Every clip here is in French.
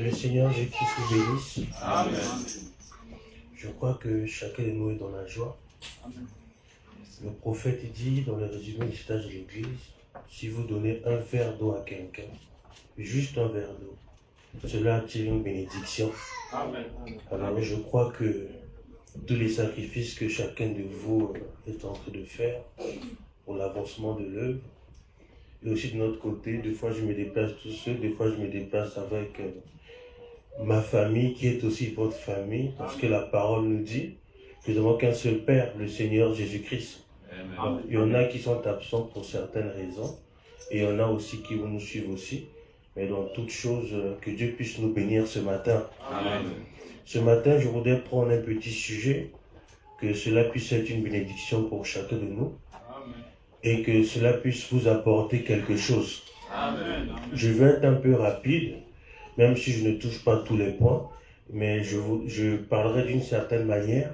Que le Seigneur Jésus-Christ vous bénisse. Amen. Je crois que chacun de nous est dans la joie. Amen. Le prophète dit dans le résumé du stage de l'Église, si vous donnez un verre d'eau à quelqu'un, juste un verre d'eau, cela attire une bénédiction. Amen. Alors je crois que tous les sacrifices que chacun de vous est en train de faire pour l'avancement de l'œuvre, et aussi de notre côté, des fois je me déplace tout seul, des fois je me déplace avec ma famille qui est aussi votre famille, parce que la parole nous dit que nous avons qu'un seul Père, le Seigneur Jésus-Christ. Amen. Il y en a qui sont absents pour certaines raisons, et il y en a aussi qui vont nous suivre aussi. Mais dans toutes choses, que Dieu puisse nous bénir ce matin. Amen. Ce matin, je voudrais prendre un petit sujet, que cela puisse être une bénédiction pour chacun de nous, Amen. et que cela puisse vous apporter quelque chose. Amen. Je vais être un peu rapide, même si je ne touche pas tous les points, mais je parlerai d'une certaine manière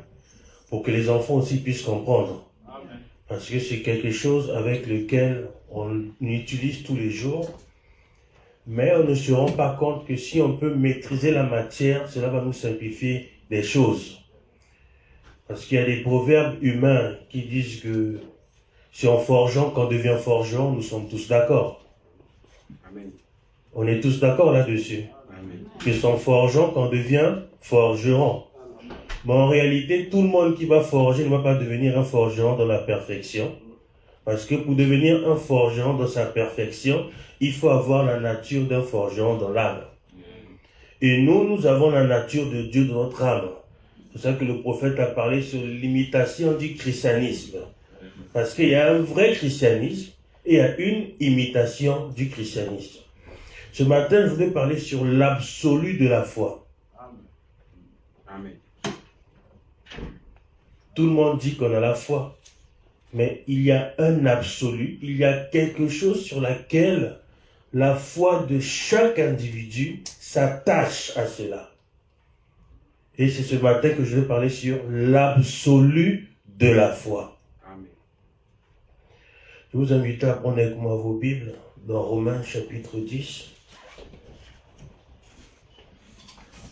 pour que les enfants aussi puissent comprendre. Amen. Parce que c'est quelque chose avec lequel on utilise tous les jours, mais on ne se rend pas compte que si on peut maîtriser la matière, cela va nous simplifier des choses. Parce qu'il y a des proverbes humains qui disent que c'est en forgeant qu'on devient forgeron, nous sommes tous d'accord. Amen. On est tous d'accord là-dessus. Amen. Que c'est en forgeant qu'on devient forgeron. Mais en réalité, tout le monde qui va forger ne va pas devenir un forgeron dans la perfection. Parce que pour devenir un forgeron dans sa perfection, il faut avoir la nature d'un forgeron dans l'âme. Et nous avons la nature de Dieu dans notre âme. C'est ça que le prophète a parlé sur l'imitation du christianisme. Parce qu'il y a un vrai christianisme et il y a une imitation du christianisme. Ce matin, je voulais parler sur l'absolu de la foi. Amen. Tout le monde dit qu'on a la foi. Mais il y a un absolu, il y a quelque chose sur laquelle la foi de chaque individu s'attache à cela. Et c'est ce matin que je vais parler sur l'absolu de la foi. Amen. Je vous invite à prendre avec moi vos Bibles dans Romains chapitre 10.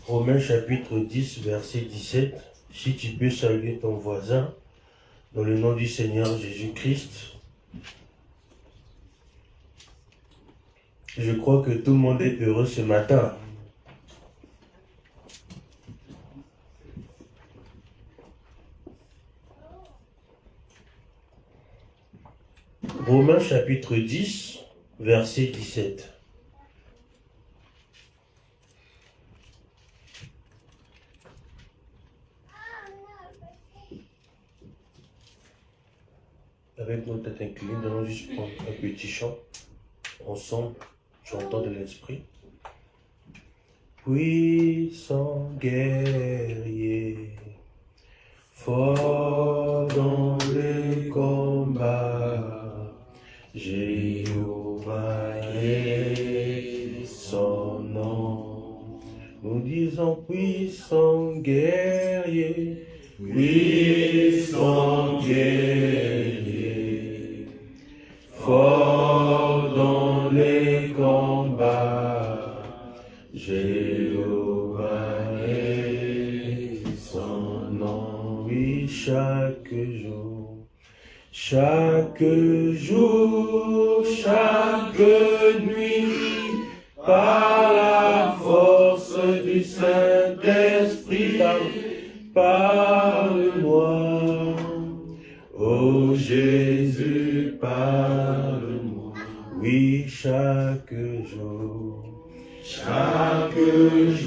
Romains chapitre 10, verset 17. Si tu peux saluer ton voisin, dans le nom du Seigneur Jésus-Christ. Je crois que tout le monde est heureux ce matin. Romains chapitre 10, verset 17. Avec nos têtes inclinées, nous allons juste prendre un petit chant. Ensemble, j'entends de l'esprit. Puissant guerrier, fort dans les combats, Jéhovah est son nom. Nous disons puissant guerrier, puissant guerrier, fort dans les combats, Jéhovah est son nom. Oui, chaque jour, chaque nuit, par la force du Saint-Esprit, parle-moi. Oh Jésus, parle-moi. Oui, chaque jour, chaque nuit,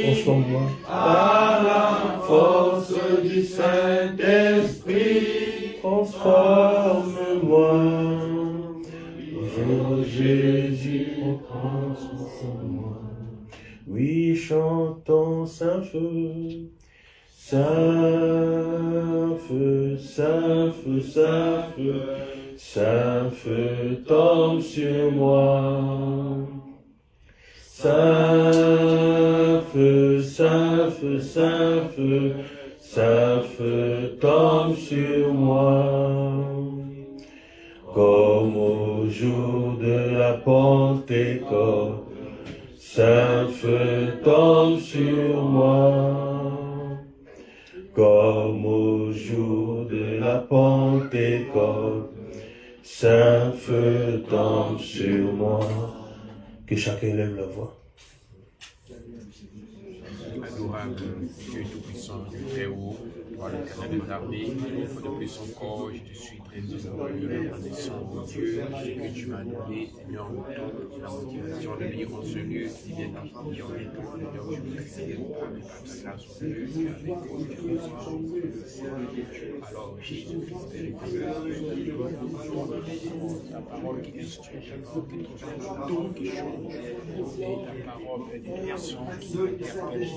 transforme-moi par la force du Saint-Esprit, transforme-moi. Oh Jésus, transforme-moi. Oui, chantons Saint-Feu, Saint-Feu, Saint-Feu, Saint-Feu, Saint-Feu, tombe sur moi. Saint-Feu, Saint-Feu, Saint-Feu, Saint-Feu, tombe sur moi. comme au jour de la Pentecôte. Saint feu tombe sur moi, comme au jour de la Pentecôte. Saint feu tombe sur moi. Que chacun lève la voix. Adorable Dieu Tout-Puissant, Dieu très haut, toi l'Éternel de l'armée, une fois de plus encore, je te suis très heureux et reconnaissant, mon Dieu, de ce que tu m'as donné, Seigneur, la motivation de venir en ce lieu, si bien défini en étant, Seigneur, je me fais par ta grâce au Dieu, et avec alors Jésus, Fils véritable, ta parole qui instruit, ta parole qui change, et ta parole est une personne qui interpelle.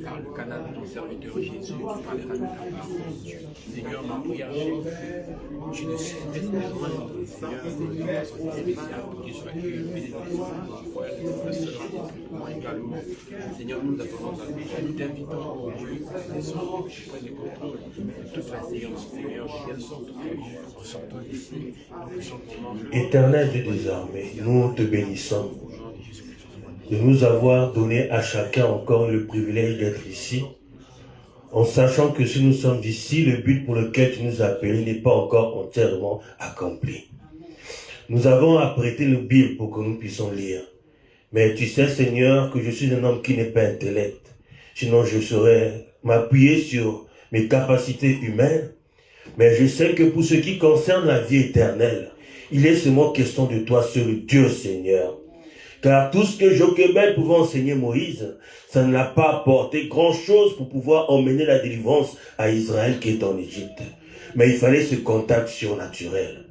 Par le canal de ton serviteur Jésus, tu parleras de ta parole, Dieu. Seigneur, ma prière, tu ne sais pas, Seigneur, qu'il soit bénéficié, moi également. Seigneur, nous attendons ta vie, nous t'invitons, oh Dieu, tu prennes les contrôles de toute la séance, Seigneur, quelle sorte en sortant d'ici, nous puissions comprendre. Éternel Dieu des armées, nous te bénissons de nous avoir donné à chacun encore le privilège d'être ici, en sachant que si nous sommes ici, le but pour lequel tu nous as appelés n'est pas encore entièrement accompli. Nous avons apprêté le Bible pour que nous puissions lire. Mais tu sais, Seigneur, que je suis un homme qui n'est pas intellect. Sinon, je saurais m'appuyer sur mes capacités humaines. Mais je sais que pour ce qui concerne la vie éternelle, il est seulement question de toi, seul Dieu, Seigneur. Car tout ce que Jochebed pouvait enseigner Moïse, ça ne l'a pas apporté grand-chose pour pouvoir emmener la délivrance à Israël qui est en Égypte. Mais il fallait ce contact surnaturel.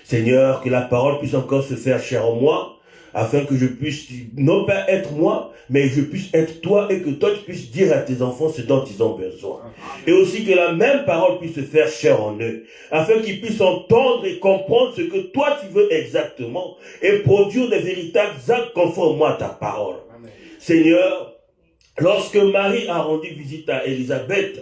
Seigneur, que la parole puisse encore se faire chair en moi, afin que je puisse non pas être moi, mais je puisse être toi et que toi tu puisses dire à tes enfants ce dont ils ont besoin. Et aussi que la même parole puisse se faire chair en eux, afin qu'ils puissent entendre et comprendre ce que toi tu veux exactement et produire des véritables actes conformément à ta parole. Amen. Seigneur, lorsque Marie a rendu visite à Élisabeth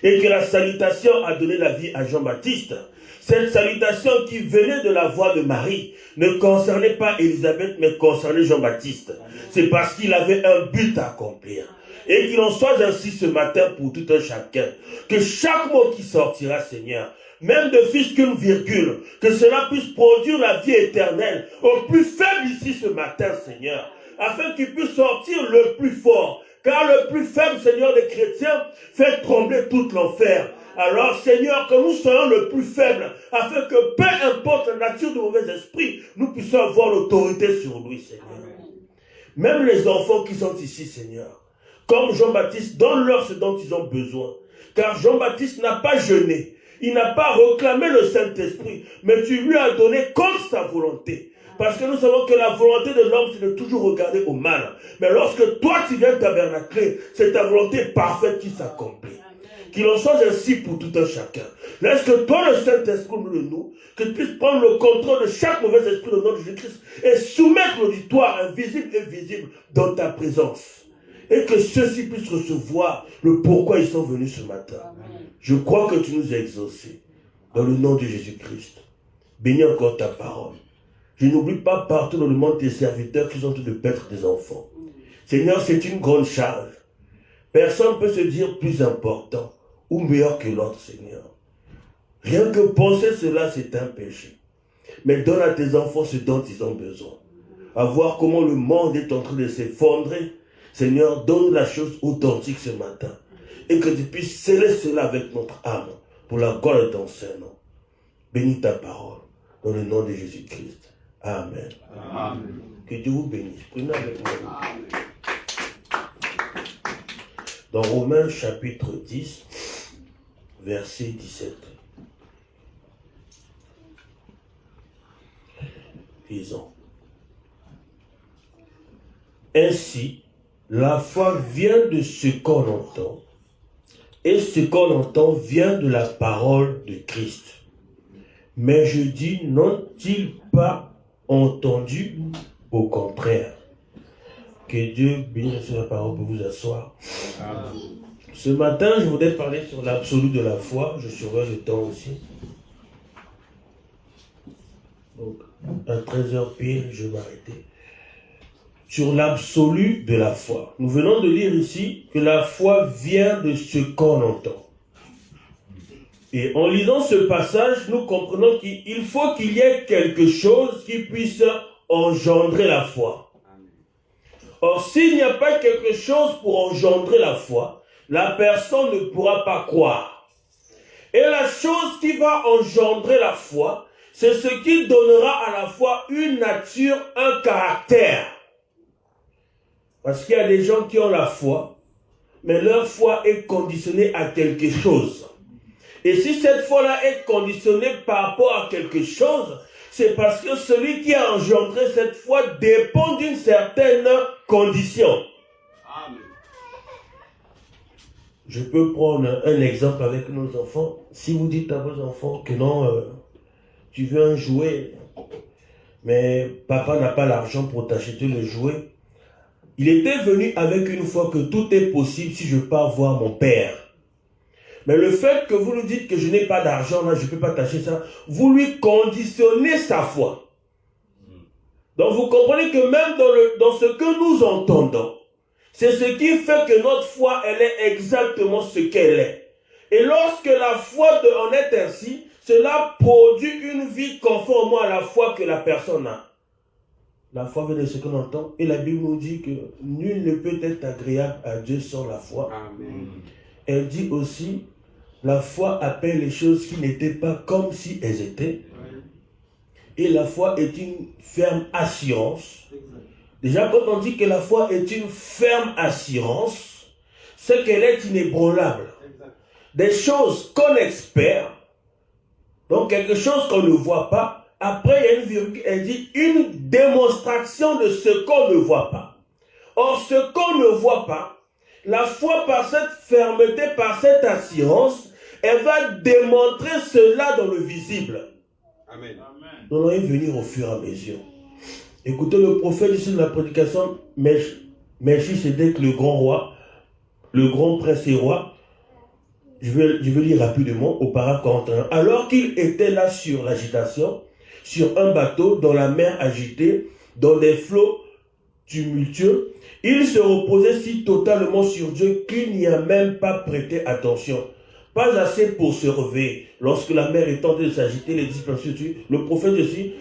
et que la salutation a donné la vie à Jean-Baptiste, cette salutation qui venait de la voix de Marie ne concernait pas Élisabeth, mais concernait Jean-Baptiste. C'est parce qu'il avait un but à accomplir. Et qu'il en soit ainsi ce matin pour tout un chacun. Que chaque mot qui sortira, Seigneur, même de fût-ce qu'une virgule, que cela puisse produire la vie éternelle au plus faible ici ce matin, Seigneur, afin qu'il puisse sortir le plus fort. Car le plus faible, Seigneur, des chrétiens, fait trembler tout l'enfer. Alors, Seigneur, que nous soyons le plus faible, afin que peu importe la nature de mauvais esprit, nous puissions avoir l'autorité sur lui, Seigneur. Même les enfants qui sont ici, Seigneur, comme Jean-Baptiste, donne-leur ce dont ils ont besoin. Car Jean-Baptiste n'a pas jeûné, il n'a pas réclamé le Saint-Esprit, mais tu lui as donné contre sa volonté. Parce que nous savons que la volonté de l'homme, c'est de toujours regarder au mal. Mais lorsque toi, tu viens tabernacler, c'est ta volonté parfaite qui s'accomplit. Qu'il en soit ainsi pour tout un chacun. Laisse que toi, le Saint-Esprit, nous, que tu puisses prendre le contrôle de chaque mauvais esprit au nom de Jésus-Christ et soumettre l'auditoire invisible et visible dans ta présence. Et que ceux-ci puissent recevoir le pourquoi ils sont venus ce matin. Je crois que tu nous as exaucés. Dans le nom de Jésus-Christ. Bénis encore ta parole. Je n'oublie pas partout dans le monde tes serviteurs qui sont tous de paître des enfants. Seigneur, c'est une grande charge. Personne ne peut se dire plus important ou meilleur que l'autre, Seigneur. Rien que penser cela, c'est un péché. Mais donne à tes enfants ce dont ils ont besoin. À voir comment le monde est en train de s'effondrer. Seigneur, donne la chose authentique ce matin. Et que tu puisses sceller cela avec notre âme pour la gloire de ton Saint-Nom. Bénis ta parole dans le nom de Jésus-Christ. Amen. Amen. Que Dieu vous bénisse. Prenez avec moi. Dans Romains chapitre 10, verset 17. Lisons. Ainsi, la foi vient de ce qu'on entend, et ce qu'on entend vient de la parole de Christ. Mais je dis, n'ont-ils pas entendu? Au contraire, Que Dieu bénisse la parole pour vous asseoir. Amen. Ce matin, je voudrais parler sur l'absolu de la foi. Je surveille le temps aussi. Donc, à 13h pile, je vais m'arrêter. Sur l'absolu de la foi. Nous venons de lire ici que la foi vient de ce qu'on entend. Et en lisant ce passage, nous comprenons qu'il faut qu'il y ait quelque chose qui puisse engendrer la foi. Or, s'il n'y a pas quelque chose pour engendrer la foi, la personne ne pourra pas croire. Et la chose qui va engendrer la foi, c'est ce qui donnera à la foi une nature, un caractère. Parce qu'il y a des gens qui ont la foi, mais leur foi est conditionnée à quelque chose. Et si cette foi-là est conditionnée par rapport à quelque chose, c'est parce que celui qui a engendré cette foi dépend d'une certaine condition. Amen. Je peux prendre un exemple avec nos enfants. Si vous dites à vos enfants que non, tu veux un jouet, mais papa n'a pas l'argent pour t'acheter le jouet. Il était venu avec une foi que tout est possible si je pars voir mon père. Mais le fait que vous nous dites que je n'ai pas d'argent, là, je ne peux pas t'acheter ça, vous lui conditionnez sa foi. Donc vous comprenez que même dans ce que nous entendons, c'est ce qui fait que notre foi, elle est exactement ce qu'elle est. Et lorsque la foi en est ainsi, cela produit une vie conformément à la foi que la personne a. La foi vient de ce qu'on entend. Et la Bible nous dit que nul ne peut être agréable à Dieu sans la foi. Amen. Elle dit aussi, la foi appelle les choses qui n'étaient pas comme si elles étaient. Et la foi est une ferme assurance. Déjà, quand on dit que la foi est une ferme assurance, c'est qu'elle est inébranlable. Des choses qu'on espère, donc quelque chose qu'on ne voit pas. Après, il y a une virgule, elle dit une démonstration de ce qu'on ne voit pas. Or, ce qu'on ne voit pas, la foi par cette fermeté, par cette assurance, elle va démontrer cela dans le visible. Amen. Nous allons y venir au fur et à mesure. Écoutez le prophète ici de la prédication, Melchisédek, le grand roi, le grand prince et roi. Je vais lire rapidement au paragraphe 41. Alors qu'il était là sur l'agitation, sur un bateau, dans la mer agitée, dans des flots tumultueux, il se reposait si totalement sur Dieu qu'il n'y a même pas prêté attention. Pas assez pour se réveiller. Lorsque la mer est en train de s'agiter, les disciples, le prophète dit,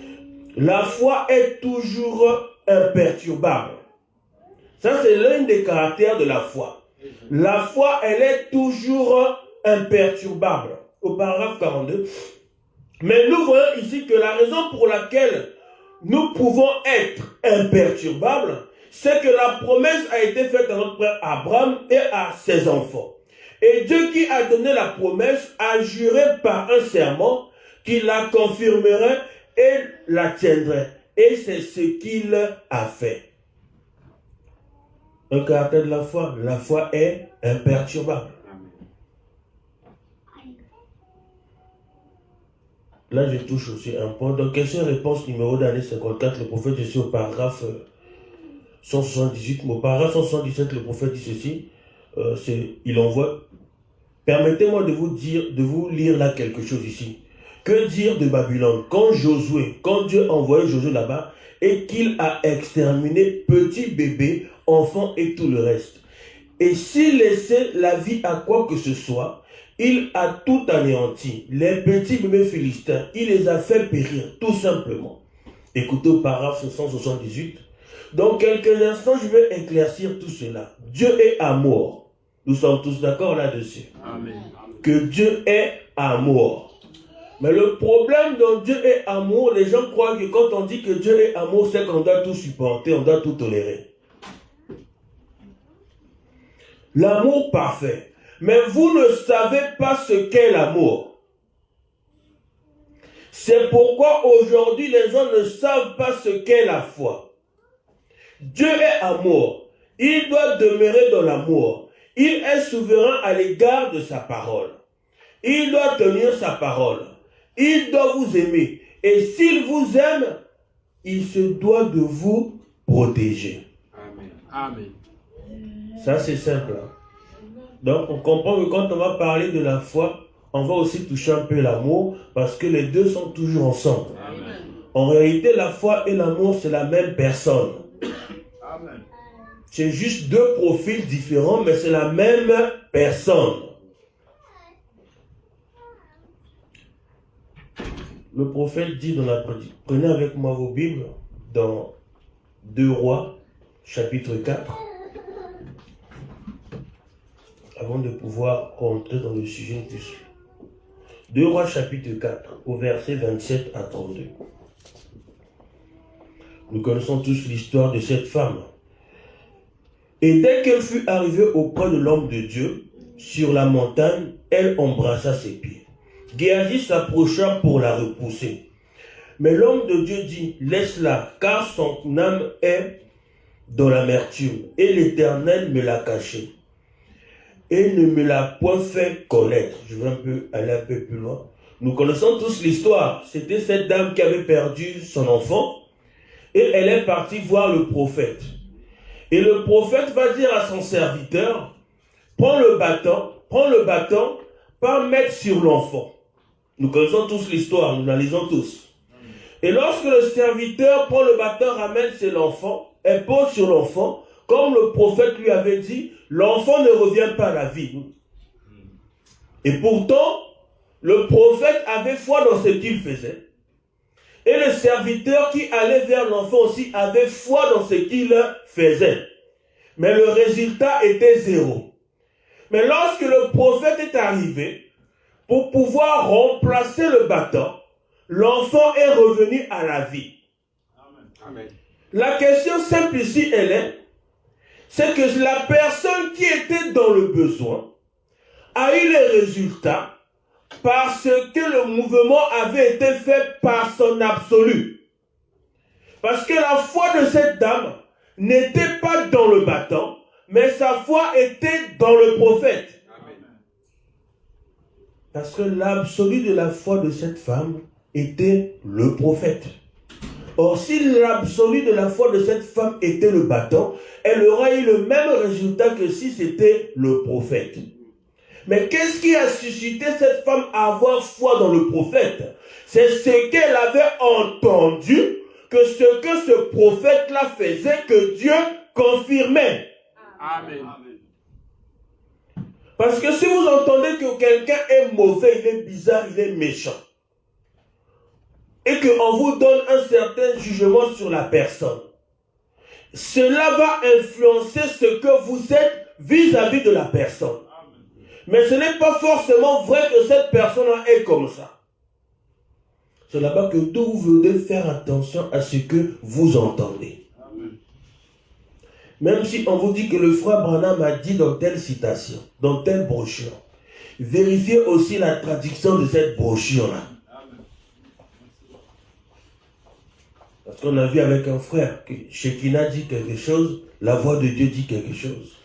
la foi est toujours imperturbable. Ça, c'est l'un des caractères de la foi. La foi, elle est toujours imperturbable. Au paragraphe 42. Mais nous voyons ici que la raison pour laquelle nous pouvons être imperturbables, c'est que la promesse a été faite à notre père Abraham et à ses enfants. Et Dieu qui a donné la promesse a juré par un serment qu'il la confirmerait et la tiendrait. Et c'est ce qu'il a fait. Un caractère de la foi est imperturbable. Là, je touche aussi un point. Donc, question-réponse numéro d'année 54, le prophète Jésus au paragraphe 178. Au paragraphe 177, le prophète dit ceci. Il envoie. Permettez-moi de vous lire là quelque chose ici. Que dire de Babylone? Quand Dieu a envoyé Josué là-bas et qu'il a exterminé petits bébés, enfants et tout le reste. Et s'il laissait la vie à quoi que ce soit, il a tout anéanti. Les petits bébés philistins, il les a fait périr, tout simplement. Écoutez au paragraphe 178. Dans quelques instants, je vais éclaircir tout cela. Dieu est amour. Nous sommes tous d'accord là-dessus. Amen. Que Dieu est amour. Mais le problème dont Dieu est amour, les gens croient que quand on dit que Dieu est amour, c'est qu'on doit tout supporter, on doit tout tolérer. L'amour parfait. Mais vous ne savez pas ce qu'est l'amour. C'est pourquoi aujourd'hui les gens ne savent pas ce qu'est la foi. Dieu est amour. Il doit demeurer dans l'amour. Il est souverain à l'égard de sa parole. Il doit tenir sa parole. Il doit vous aimer. Et s'il vous aime, il se doit de vous protéger. Amen. Amen. Ça, c'est simple. Donc, on comprend que quand on va parler de la foi, on va aussi toucher un peu l'amour, parce que les deux sont toujours ensemble. Amen. En réalité, la foi et l'amour, c'est la même personne. Amen. C'est juste deux profils différents, mais c'est la même personne. Le prophète dit dans la prédication, prenez avec moi vos Bibles, dans 2 Rois, chapitre 4, avant de pouvoir rentrer dans le sujet plus. 2 Rois, chapitre 4, au verset 27 à 32. Nous connaissons tous l'histoire de cette femme. Et dès qu'elle fut arrivée auprès de l'homme de Dieu, sur la montagne, elle embrassa ses pieds. Géasi s'approcha pour la repousser. Mais l'homme de Dieu dit, laisse-la, car son âme est dans l'amertume, et l'Éternel me l'a cachée, et ne me l'a point fait connaître. Je vais aller un peu plus loin. Nous connaissons tous l'histoire. C'était cette dame qui avait perdu son enfant, et elle est partie voir le prophète. Et le prophète va dire à son serviteur, prends le bâton, pas mettre sur l'enfant. Nous connaissons tous l'histoire, nous la lisons tous. Et lorsque le serviteur prend le bâton, ramène l'enfant, et pose sur l'enfant, comme le prophète lui avait dit, l'enfant ne revient pas à la vie. Et pourtant, le prophète avait foi dans ce qu'il faisait. Et le serviteur qui allait vers l'enfant aussi avait foi dans ce qu'il faisait. Mais le résultat était zéro. Mais lorsque le prophète est arrivé, pour pouvoir remplacer le bâton, l'enfant est revenu à la vie. Amen. La question simple ici, c'est que la personne qui était dans le besoin a eu les résultats parce que le mouvement avait été fait par son absolu. Parce que la foi de cette dame n'était pas dans le bâton, mais sa foi était dans le prophète. Parce que l'absolu de la foi de cette femme était le prophète. Or, si l'absolu de la foi de cette femme était le bâton, elle aurait eu le même résultat que si c'était le prophète. Mais qu'est-ce qui a suscité cette femme à avoir foi dans le prophète? C'est ce qu'elle avait entendu, que ce que ce prophète-là faisait, que Dieu confirmait. Amen. Parce que si vous entendez que quelqu'un est mauvais, il est bizarre, il est méchant, et qu'on vous donne un certain jugement sur la personne, cela va influencer ce que vous êtes vis-à-vis de la personne. Mais ce n'est pas forcément vrai que cette personne-là est comme ça. C'est là-bas que vous devez faire attention à ce que vous entendez. Même si on vous dit que le frère Branham a dit dans telle citation, dans telle brochure, vérifiez aussi la traduction de cette brochure-là. Parce qu'on a vu avec un frère que Shekinah dit quelque chose, la voix de Dieu dit quelque chose.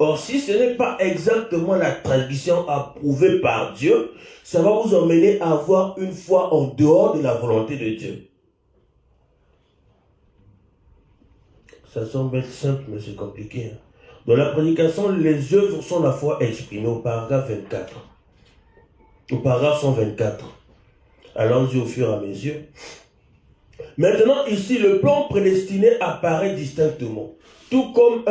Or, si ce n'est pas exactement la traduction approuvée par Dieu, ça va vous emmener à avoir une foi en dehors de la volonté de Dieu. Ça semble être simple, mais c'est compliqué. Dans la prédication, les œuvres sont la foi exprimée au paragraphe 24. Au paragraphe 124. Allons-y au fur et à mesure. Maintenant, ici, le plan prédestiné apparaît distinctement, tout comme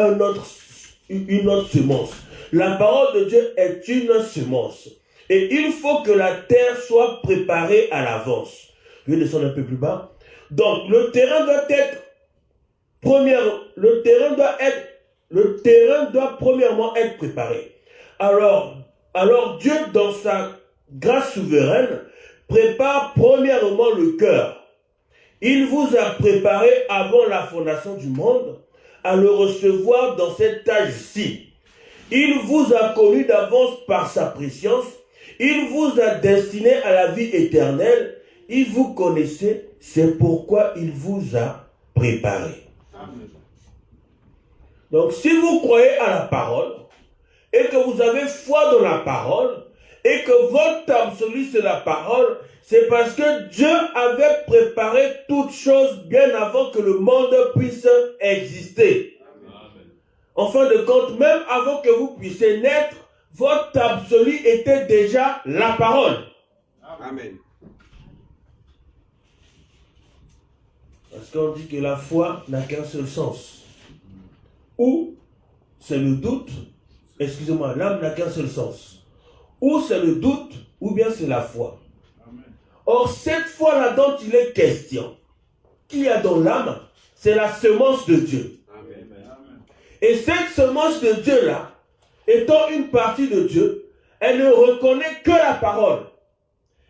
une autre semence. La parole de Dieu est une semence. Et il faut que la terre soit préparée à l'avance. Je vais descendre un peu plus bas. Donc, le terrain doit premièrement être préparé. Alors Dieu, dans sa grâce souveraine, prépare premièrement le cœur. Il vous a préparé avant la fondation du monde à le recevoir dans cet âge-ci. Il vous a connu d'avance par sa préscience. Il vous a destiné à la vie éternelle. Il vous connaissait, c'est pourquoi il vous a préparé. Donc, si vous croyez à la parole, et que vous avez foi dans la parole, et que votre absolu c'est la parole, c'est parce que Dieu avait préparé toutes choses bien avant que le monde puisse exister. En fin de compte, même avant que vous puissiez naître, votre absolu était déjà la parole. Amen. Parce qu'on dit que la foi n'a qu'un seul sens. Ou c'est le doute, excusez-moi, l'âme n'a qu'un seul sens. Ou c'est le doute, ou bien c'est la foi. Or, cette foi-là dont il est question, qu'il y a dans l'âme, c'est la semence de Dieu. Amen. Et cette semence de Dieu-là, étant une partie de Dieu, elle ne reconnaît que la parole.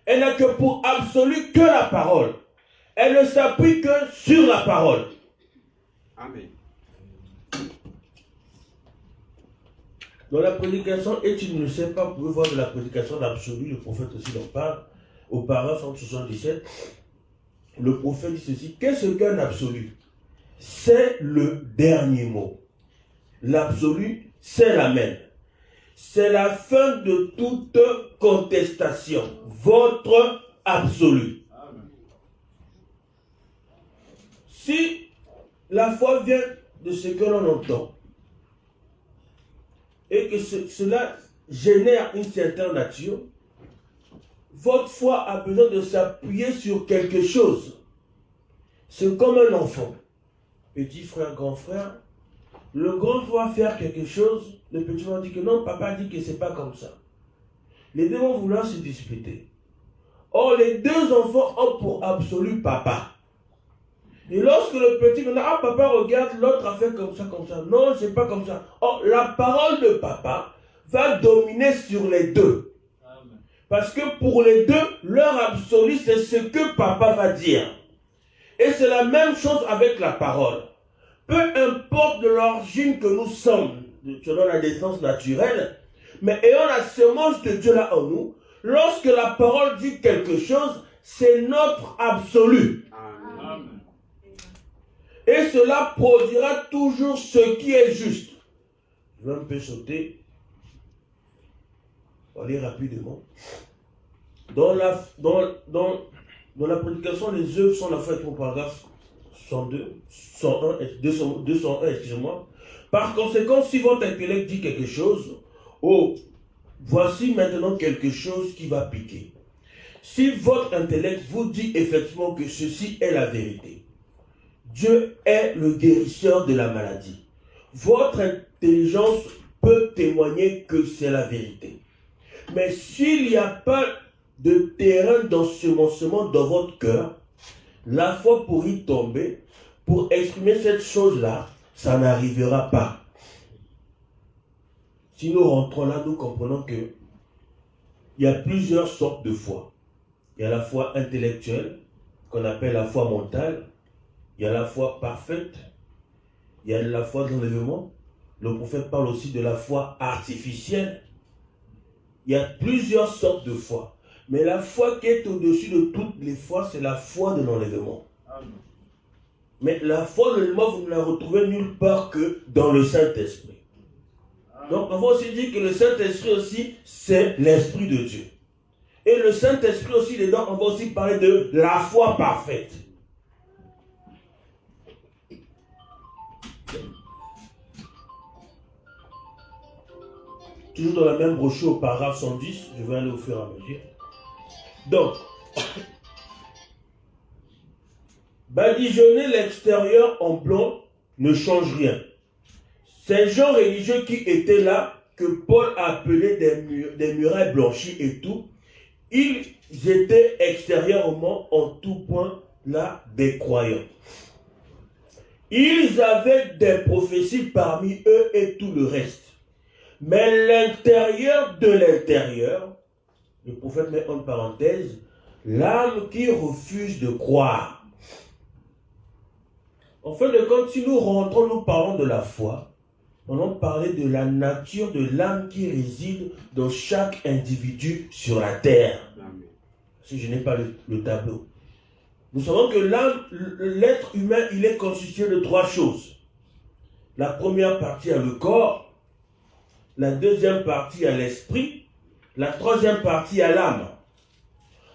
Elle n'a que pour absolu que la parole. Elle ne s'appuie que sur la parole. Amen. Dans la prédication, et tu ne le sais pas, vous pouvez voir de la prédication d'absolu, le prophète aussi en parle, au paragraphe 177, le prophète dit ceci, qu'est-ce qu'un absolu? C'est le dernier mot. L'absolu, c'est l'amen. C'est la fin de toute contestation. Votre absolu. Amen. Si la foi vient de ce que l'on entend, et que cela génère une certaine nature, votre foi a besoin de s'appuyer sur quelque chose. C'est comme un enfant. Petit frère, grand frère, le grand doit faire quelque chose, le petit va dire que non, papa dit que c'est pas comme ça. Les deux vont vouloir se disputer. Or, les deux enfants ont pour absolu papa. Et lorsque le petit va dire, ah papa regarde, l'autre a fait comme ça. Non, c'est pas comme ça. Or, la parole de papa va dominer sur les deux. Amen. Parce que pour les deux, leur absolu, c'est ce que papa va dire. Et c'est la même chose avec la parole. Peu importe de l'origine que nous sommes, selon la naissance naturelle, mais ayant la semence de Dieu là en nous, lorsque la parole dit quelque chose, c'est notre absolu. Amen. Amen. Et cela produira toujours ce qui est juste. Je vais un peu sauter. On va aller rapidement. Dans la prédication, les œuvres sont la foi au paragraphe 102, 101, 201, excusez-moi. Par conséquent, si votre intellect dit quelque chose, oh, voici maintenant quelque chose qui va piquer. Si votre intellect vous dit effectivement que ceci est la vérité, Dieu est le guérisseur de la maladie, votre intelligence peut témoigner que c'est la vérité. Mais s'il n'y a pas de terrain d'ensemencement dans votre cœur, la foi pour y tomber, pour exprimer cette chose-là, ça n'arrivera pas. Si nous rentrons là, nous comprenons que il y a plusieurs sortes de foi. Il y a la foi intellectuelle, qu'on appelle la foi mentale. Il y a la foi parfaite. Il y a la foi de l'enlèvement. Le prophète parle aussi de la foi artificielle. Il y a plusieurs sortes de foi. Mais la foi qui est au-dessus de toutes les foi, c'est la foi de l'enlèvement. Amen. Mais la foi de l'enlèvement, vous ne la retrouvez nulle part que dans le Saint-Esprit. Donc, on va aussi dire que le Saint-Esprit aussi, c'est l'Esprit de Dieu. Et le Saint-Esprit aussi, dedans, on va aussi parler de la foi parfaite. Toujours dans la même brochure au paragraphe 110, je vais aller au fur et à mesure. Donc, badigeonner l'extérieur en blanc ne change rien. Ces gens religieux qui étaient là, que Paul a appelé des murailles blanchies et tout, ils étaient extérieurement en tout point là des croyants. Ils avaient des prophéties parmi eux et tout le reste. Mais l'intérieur de l'intérieur, le prophète met en parenthèse, l'âme qui refuse de croire. En fin de compte, si nous rentrons, nous parlons de la foi, on va parler de la nature de l'âme qui réside dans chaque individu sur la terre. Amen. Si je n'ai pas le tableau. Nous savons que l'âme, l'être humain, il est constitué de trois choses. La première partie a le corps, la deuxième partie a l'esprit, la troisième partie a l'âme.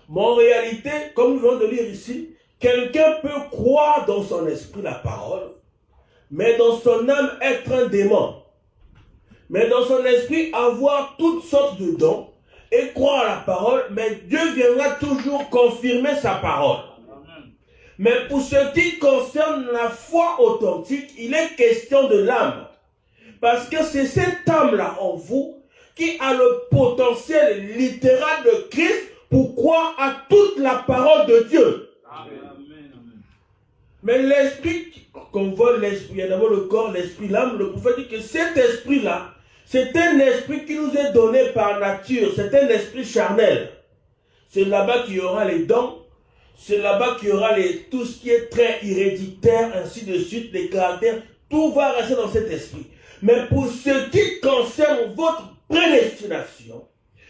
Mais en réalité, comme nous venons de lire ici, quelqu'un peut croire dans son esprit la parole, mais dans son âme être un démon, mais dans son esprit avoir toutes sortes de dons et croire à la parole, mais Dieu viendra toujours confirmer sa parole. Mais pour ce qui concerne la foi authentique, il est question de l'âme. Parce que c'est cette âme-là en vous qui a le potentiel littéral de Christ pour croire à toute la parole de Dieu. Amen. Mais l'esprit, qu'on voit l'esprit, il y a d'abord le corps, l'esprit, l'âme. Le prophète dit que cet esprit-là, c'est un esprit qui nous est donné par nature. C'est un esprit charnel. C'est là-bas qu'il y aura les dons. C'est là-bas qu'il y aura tout ce qui est très héréditaire, ainsi de suite, les caractères. Tout va rester dans cet esprit. Mais pour ce qui concerne votre prédestination,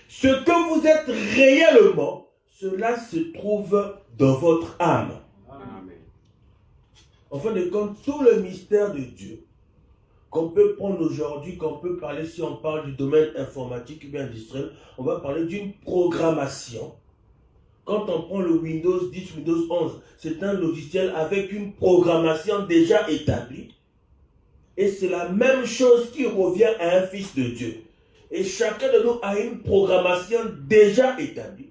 ce que vous êtes réellement, cela se trouve dans votre âme. Amen. En fin de compte, tout le mystère de Dieu qu'on peut prendre aujourd'hui, qu'on peut parler, si on parle du domaine informatique ou bien industriel, on va parler d'une programmation. Quand on prend le Windows 10, Windows 11, c'est un logiciel avec une programmation déjà établie. Et c'est la même chose qui revient à un fils de Dieu. Et chacun de nous a une programmation déjà établie.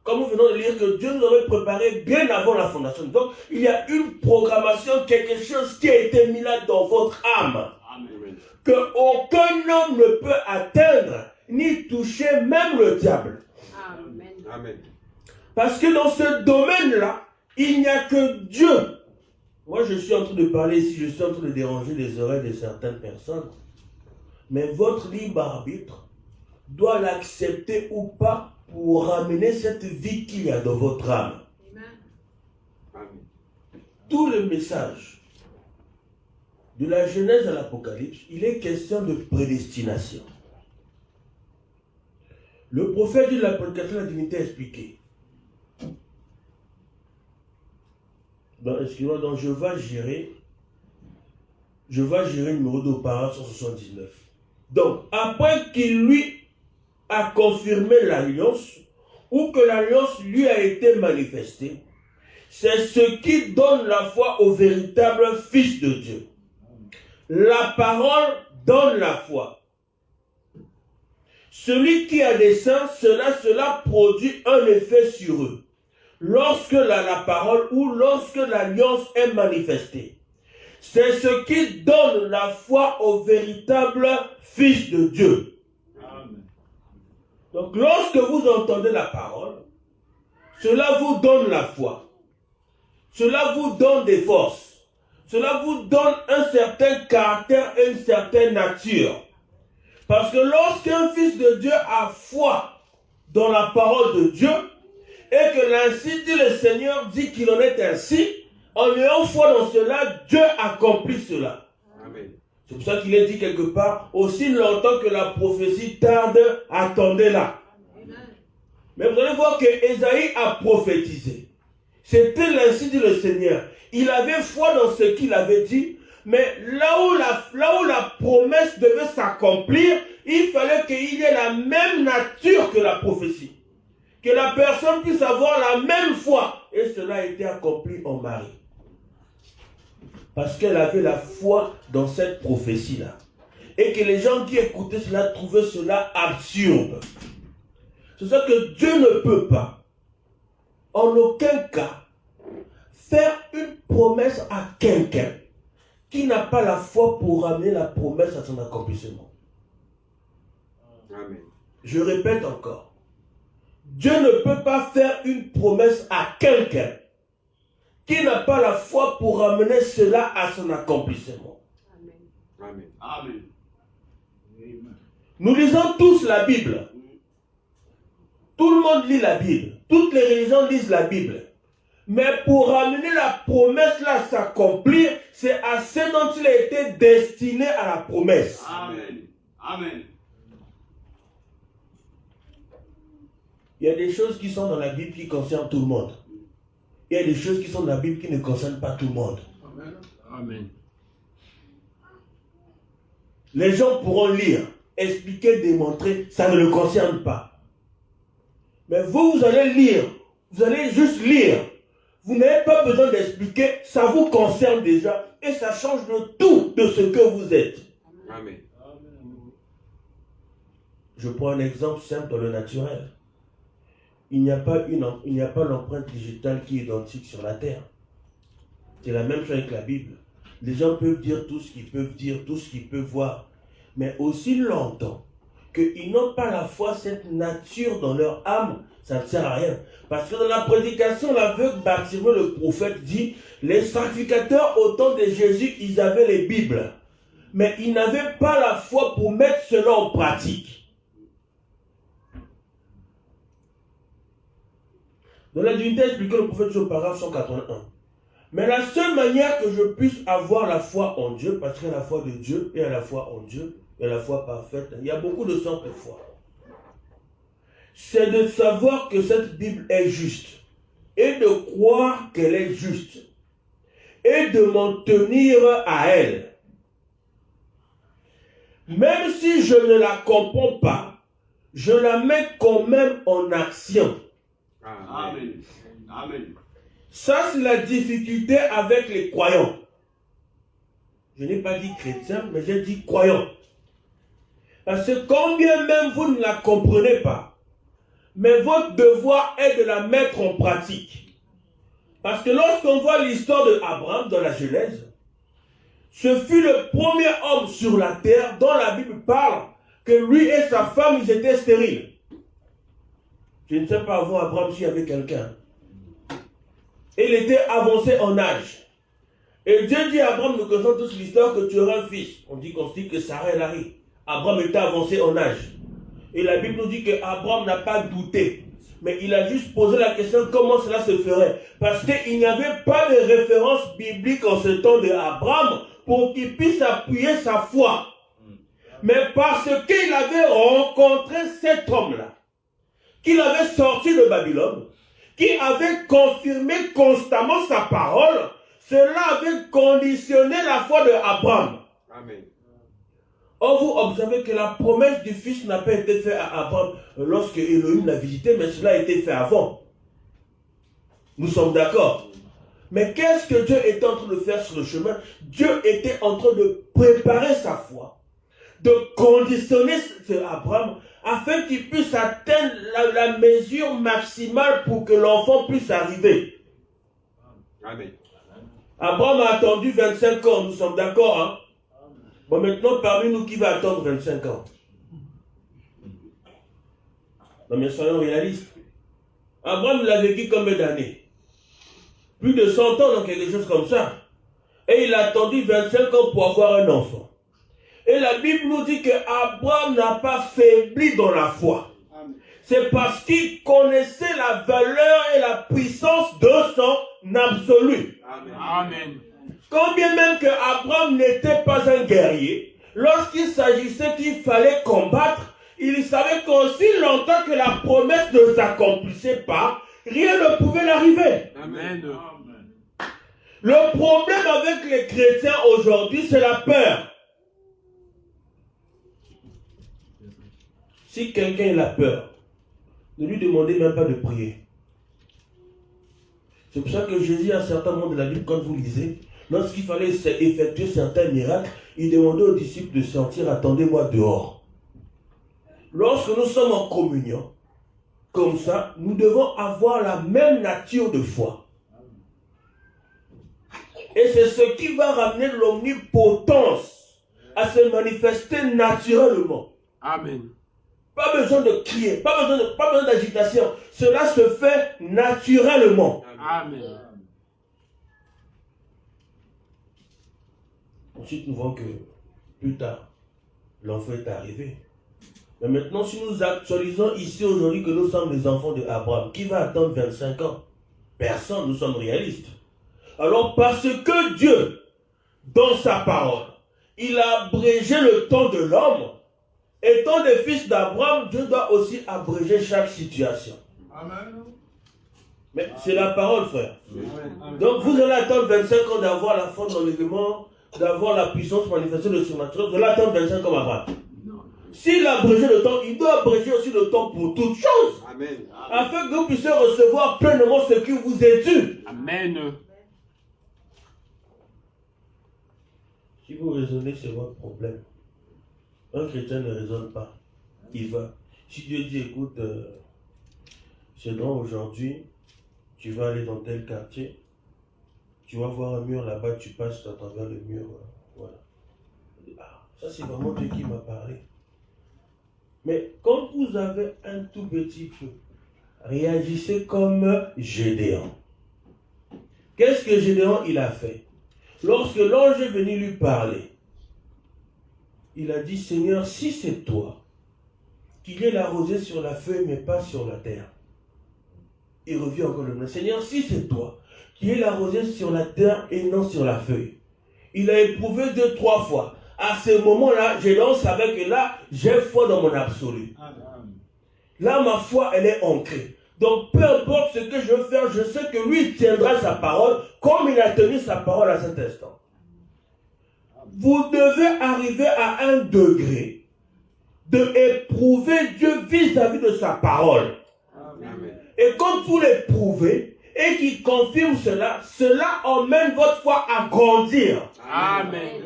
Comme nous venons de lire que Dieu nous avait préparé bien avant la fondation. Donc, il y a une programmation, quelque chose qui a été mis là dans votre âme. Amen. Que aucun homme ne peut atteindre, ni toucher, même le diable. Amen. Amen. Parce que dans ce domaine-là, il n'y a que Dieu. Moi, je suis en train de parler ici, je suis en train de déranger les oreilles de certaines personnes. Mais votre libre arbitre doit l'accepter ou pas pour ramener cette vie qu'il y a dans votre âme. Amen. Tout le message de la Genèse à l'Apocalypse, il est question de prédestination. Le prophète dit la prédication de la divinité expliquée. Excusez-moi, donc je vais gérer le numéro d'opération 179. Donc, après qu'il lui a confirmé l'alliance, ou que l'alliance lui a été manifestée, c'est ce qui donne la foi au véritable Fils de Dieu. La parole donne la foi. Celui qui a des saints, cela produit un effet sur eux. Lorsque la parole ou lorsque l'alliance est manifestée. C'est ce qui donne la foi au véritable Fils de Dieu. Amen. Donc lorsque vous entendez la parole, cela vous donne la foi. Cela vous donne des forces. Cela vous donne un certain caractère et une certaine nature. Parce que lorsqu'un fils de Dieu a foi dans la parole de Dieu, et que l'ainsi dit le Seigneur dit qu'il en est ainsi, en ayant foi dans cela, Dieu accomplit cela. Amen. C'est pour ça qu'il est dit quelque part, aussi longtemps que la prophétie tarde, attendez-la. Mais vous allez voir que Ésaïe a prophétisé. C'était l'ainsi dit le Seigneur. Il avait foi dans ce qu'il avait dit, mais là où la promesse devait s'accomplir, il fallait qu'il y ait la même nature que la prophétie. Que la personne puisse avoir la même foi. Et cela a été accompli en Marie. Parce qu'elle avait la foi dans cette prophétie-là. Et que les gens qui écoutaient cela trouvaient cela absurde. C'est ça que Dieu ne peut pas, en aucun cas, faire une promesse à quelqu'un qui n'a pas la foi pour ramener la promesse à son accomplissement. Amen. Je répète encore. Dieu ne peut pas faire une promesse à quelqu'un qui n'a pas la foi pour ramener cela à son accomplissement. Amen. Amen. Nous lisons tous la Bible. Tout le monde lit la Bible. Toutes les religions lisent la Bible. Mais pour ramener la promesse là à s'accomplir, c'est à ce dont il a été destiné à la promesse. Amen. Amen. Il y a des choses qui sont dans la Bible qui concernent tout le monde. Il y a des choses qui sont dans la Bible qui ne concernent pas tout le monde. Amen. Les gens pourront lire, expliquer, démontrer, ça ne le concerne pas. Mais vous allez lire, vous allez juste lire. vous n'avez pas besoin d'expliquer, ça vous concerne déjà et ça change de tout de ce que vous êtes. Amen. Je prends un exemple simple dans le naturel. Il n'y a pas l'empreinte digitale qui est identique sur la terre. C'est la même chose avec la Bible. Les gens peuvent dire tout ce qu'ils peuvent dire, tout ce qu'ils peuvent voir. Mais aussi longtemps qu'ils n'ont pas la foi, cette nature dans leur âme, ça ne sert à rien. Parce que dans la prédication, l'aveugle Bartimée, le prophète, dit, les sacrificateurs au temps de Jésus, ils avaient les Bibles. Mais ils n'avaient pas la foi pour mettre cela en pratique. Dans la divinité expliquée le prophète au paragraphe 181. Mais la seule manière que je puisse avoir la foi en Dieu, parce qu'il y a la foi de Dieu et à la foi en Dieu, et la foi parfaite, il y a beaucoup de sortes de foi. C'est de savoir que cette Bible est juste, et de croire qu'elle est juste, et de m'en tenir à elle. Même si je ne la comprends pas, je la mets quand même en action. Amen. Amen. Ça, c'est la difficulté avec les croyants. Je n'ai pas dit chrétiens, mais j'ai dit croyants. Parce que combien même vous ne la comprenez pas, mais votre devoir est de la mettre en pratique. Parce que lorsqu'on voit l'histoire d'Abraham dans la Genèse, ce fut le premier homme sur la terre dont la Bible parle que lui et sa femme, ils étaient stériles. Je ne sais pas avant Abraham s'il y avait quelqu'un. Il était avancé en âge. Et Dieu dit à Abraham, nous connaissons tous l'histoire, que tu auras un fils. On dit que Sarah elle arrive. Abraham était avancé en âge. Et la Bible nous dit qu'Abraham n'a pas douté. Mais il a juste posé la question comment cela se ferait. Parce qu'il n'y avait pas de référence biblique en ce temps d'Abraham pour qu'il puisse appuyer sa foi. Mais parce qu'il avait rencontré cet homme-là, qu'il avait sorti de Babylone, qui avait confirmé constamment sa parole, cela avait conditionné la foi d'Abraham. Amen. Or, vous observez que la promesse du Fils n'a pas été faite à Abraham lorsque Elohim l'a visité, mais cela a été fait avant. Nous sommes d'accord. Mais qu'est-ce que Dieu était en train de faire sur le chemin? Dieu était en train de préparer sa foi, de conditionner Abraham afin qu'il puisse atteindre la mesure maximale pour que l'enfant puisse arriver. Amen. Abraham a attendu 25 ans, nous sommes d'accord, hein? Bon, maintenant, parmi nous, qui va attendre 25 ans? Non, mais soyons réalistes. Abraham l'a vécu combien d'années? Plus de 100 ans, donc quelque chose comme ça. Et il a attendu 25 ans pour avoir un enfant. Et la Bible nous dit qu'Abraham n'a pas faibli dans la foi. C'est parce qu'il connaissait la valeur et la puissance de son absolu. Amen. Amen. Quand bien même qu'Abraham n'était pas un guerrier, lorsqu'il s'agissait qu'il fallait combattre, il savait qu'aussi longtemps que la promesse ne s'accomplissait pas, rien ne pouvait l'arriver. Amen. Le problème avec les chrétiens aujourd'hui, c'est la peur. Si quelqu'un a peur, ne lui demandez même pas de prier. C'est pour ça que Jésus, à un certain moment de la Bible, quand vous lisez, lorsqu'il fallait effectuer certains miracles, il demandait aux disciples de sortir, attendez-moi dehors. Lorsque nous sommes en communion, comme ça, nous devons avoir la même nature de foi. Et c'est ce qui va ramener l'omnipotence à se manifester naturellement. Amen. Pas besoin de crier, pas besoin d'agitation. Cela se fait naturellement. Amen. Ensuite, nous voyons que plus tard, l'enfant est arrivé. Mais maintenant, si nous actualisons ici aujourd'hui que nous sommes les enfants d'Abraham, qui va attendre 25 ans? Personne, nous sommes réalistes. Alors, parce que Dieu, dans sa parole, il a abrégé le temps de l'homme, étant des fils d'Abraham, Dieu doit aussi abréger chaque situation. Amen. Mais c'est la parole, frère. Amen. Donc, vous allez attendre 25 ans d'avoir la foi dans l'élément, d'avoir la puissance manifestée de surnaturel. Vous allez attendre 25 ans, Abraham. S'il a abrégé le temps, il doit abréger aussi le temps pour toutes choses. Amen. Afin que vous puissiez recevoir pleinement ce qui vous est dû. Amen. Si vous raisonnez, c'est votre problème. Un chrétien ne raisonne pas. Il va. Si Dieu dit, écoute, c'est grand aujourd'hui, tu vas aller dans tel quartier, tu vas voir un mur là-bas, tu passes à travers le mur. Voilà. Ah, ça, c'est vraiment Dieu qui m'a parlé. Mais quand vous avez un tout petit peu, réagissez comme Gédéon. Qu'est-ce que Gédéon il a fait? Lorsque l'ange est venu lui parler, il a dit, Seigneur, si c'est toi, qu'il y ait la rosée sur la feuille, mais pas sur la terre. Il revient encore le même. Seigneur, si c'est toi, qu'il y ait la rosée sur la terre et non sur la feuille. Il a éprouvé 2-3 fois. À ce moment-là, Gédéon savait que là, j'ai foi dans mon absolu. Là, ma foi, elle est ancrée. Donc, peu importe ce que je veux faire, je sais que lui tiendra sa parole comme il a tenu sa parole à cet instant. Vous devez arriver à un degré de éprouver Dieu vis-à-vis de sa parole. Amen. Et quand vous l'éprouvez et qu'il confirme cela, cela emmène votre foi à grandir. Amen.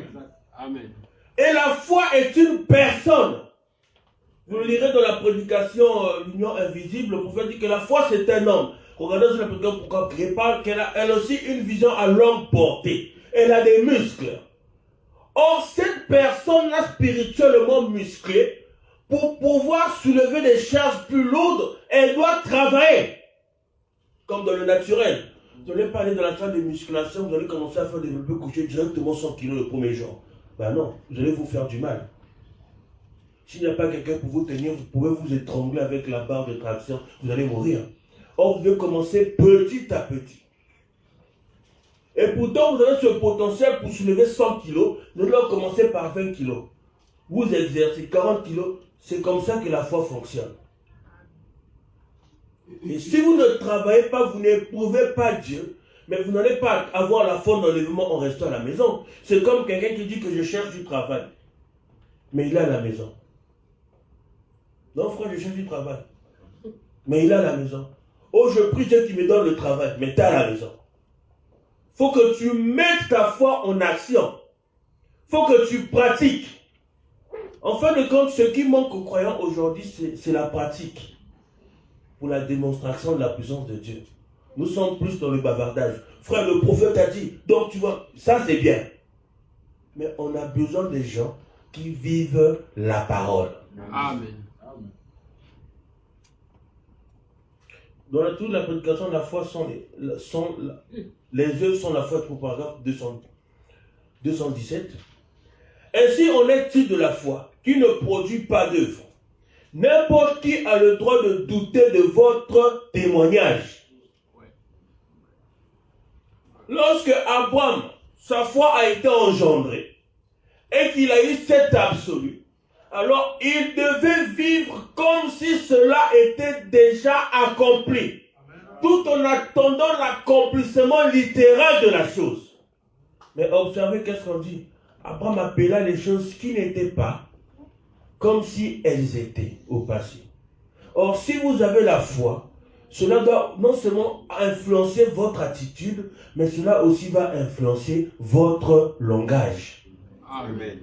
Amen. Et la foi est une personne. Vous le lirez dans la prédication l'union invisible, le prophète dit que la foi c'est un homme. Regardez sur la prédication pourquoi il parle qu'elle a elle aussi une vision à longue portée. Elle a des muscles. Or, cette personne-là spirituellement musclée, pour pouvoir soulever des charges plus lourdes, elle doit travailler. Comme dans le naturel. Vous allez parler de la salle de musculation, vous allez commencer à faire développer coucher directement 100 kg le premier jour. Ben non, vous allez vous faire du mal. S'il n'y a pas quelqu'un pour vous tenir, vous pouvez vous étrangler avec la barre de traction, vous allez mourir. Or, vous devez commencer petit à petit. Et pourtant, vous avez ce potentiel pour soulever 100 kg, vous devez commencer par 20 kg. Vous exercez 40 kg, c'est comme ça que la foi fonctionne. Et si vous ne travaillez pas, vous n'éprouvez pas Dieu, mais vous n'allez pas avoir la foi d'enlèvement en restant à la maison. C'est comme quelqu'un qui dit que je cherche du travail, mais il est à la maison. Non, frère, je cherche du travail, mais il est à la maison. Oh, je prie Dieu qui me donne le travail, mais tu es à la maison. Il faut que tu mettes ta foi en action. Il faut que tu pratiques. En fin de compte, ce qui manque aux croyants aujourd'hui, c'est la pratique. Pour la démonstration de la puissance de Dieu. Nous sommes plus dans le bavardage. Frère, le prophète a dit, donc tu vois, ça c'est bien. Mais on a besoin des gens qui vivent la parole. Amen. Dans toute la prédication de la foi, les œuvres sont la foi, pour paragraphe 217. Ainsi, on est-il de la foi qui ne produit pas d'œuvre. N'importe qui a le droit de douter de votre témoignage. Lorsque Abraham, sa foi a été engendrée et qu'il a eu cet absolu, alors il devait vivre comme si cela était déjà accompli, tout en attendant l'accomplissement littéral de la chose. Mais observez qu'est-ce qu'on dit. Abraham appela les choses qui n'étaient pas comme si elles étaient au passé. Or, si vous avez la foi, cela doit non seulement influencer votre attitude, mais cela aussi va influencer votre langage. Amen.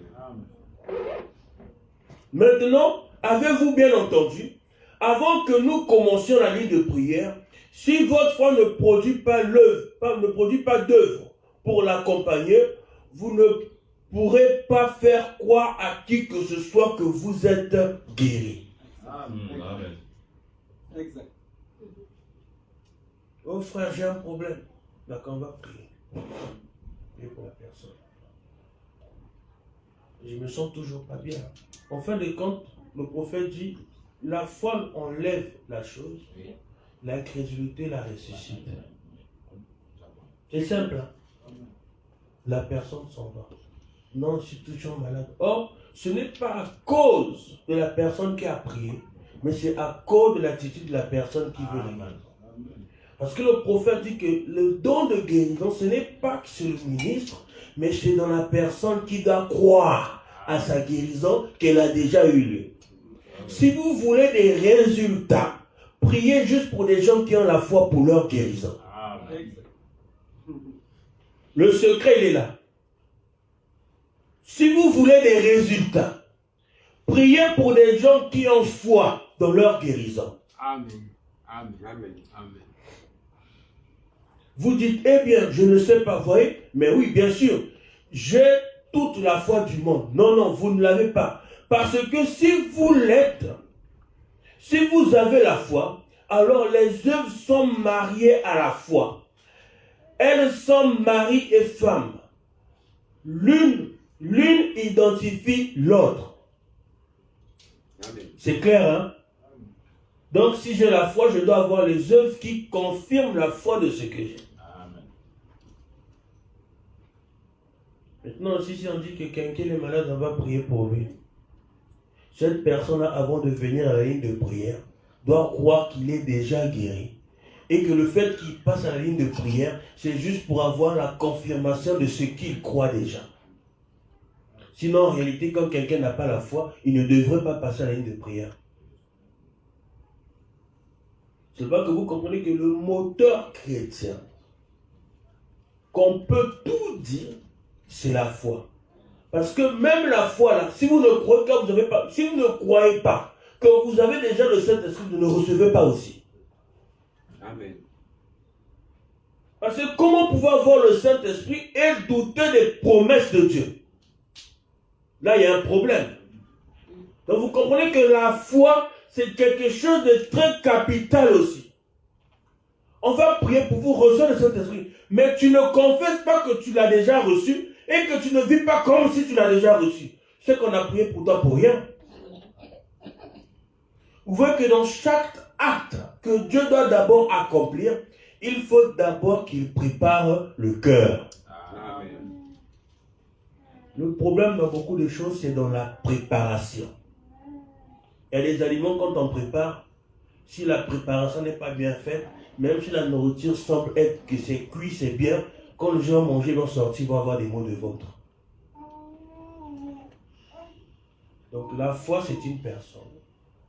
Maintenant, avez-vous bien entendu, avant que nous commencions la ligne de prière, si votre foi ne produit pas d'œuvre pour l'accompagner, vous ne pourrez pas faire croire à qui que ce soit que vous êtes guéri. Amen. Exact. Oh frère, j'ai un problème. D'accord, on va prier. Priez pour la personne. Je me sens toujours pas bien. En fin de compte, le prophète dit, la foi enlève la chose, l'incrédulité la ressuscite. C'est simple. Hein? La personne s'en va. Non, je suis toujours malade. Or, ce n'est pas à cause de la personne qui a prié, mais c'est à cause de l'attitude de la personne qui veut le mal. Parce que le prophète dit que le don de guérison, ce n'est pas que c'est le ministre, mais c'est dans la personne qui doit croire à sa guérison qu'elle a déjà eu lieu. Si vous voulez des résultats, priez juste pour des gens qui ont la foi pour leur guérison. Amen. Le secret, il est là. Si vous voulez des résultats, priez pour des gens qui ont foi dans leur guérison. Amen. Amen. Amen. Amen. Vous dites, eh bien, je ne sais pas, vous voyez, mais oui, bien sûr, j'ai toute la foi du monde. Non, non, vous ne l'avez pas. Parce que si vous l'êtes, si vous avez la foi, alors les œuvres sont mariées à la foi. Elles sont mari et femme. L'une identifie l'autre. C'est clair, hein? Donc, si j'ai la foi, je dois avoir les œuvres qui confirment la foi de ce que j'ai. Amen. Maintenant, si on dit que quelqu'un est malade, on va prier pour lui. Cette personne-là, avant de venir à la ligne de prière, doit croire qu'il est déjà guéri. Et que le fait qu'il passe à la ligne de prière, c'est juste pour avoir la confirmation de ce qu'il croit déjà. Sinon, en réalité, quand quelqu'un n'a pas la foi, il ne devrait pas passer à la ligne de prière. C'est pas que vous comprenez que le moteur chrétien, qu'on peut tout dire, c'est la foi. Parce que même la foi, là, si vous ne croyez pas, si vous ne croyez pas que vous avez déjà le Saint-Esprit, vous ne le recevez pas aussi. Amen. Parce que comment pouvoir avoir le Saint-Esprit et douter des promesses de Dieu? Là, il y a un problème. Donc vous comprenez que la foi, c'est quelque chose de très capital aussi. On va prier pour vous recevoir le Saint-Esprit. Mais tu ne confesses pas que tu l'as déjà reçu et que tu ne vis pas comme si tu l'as déjà reçu. C'est qu'on a prié pour toi pour rien. Vous voyez que dans chaque acte que Dieu doit d'abord accomplir, il faut d'abord qu'il prépare le cœur. Amen. Le problème dans beaucoup de choses, c'est dans la préparation. Il y a des aliments, quand on prépare, si la préparation n'est pas bien faite, même si la nourriture semble être que c'est cuit, c'est bien, quand les gens vont manger, vont sortir, vont avoir des maux de ventre. Donc la foi, c'est une personne.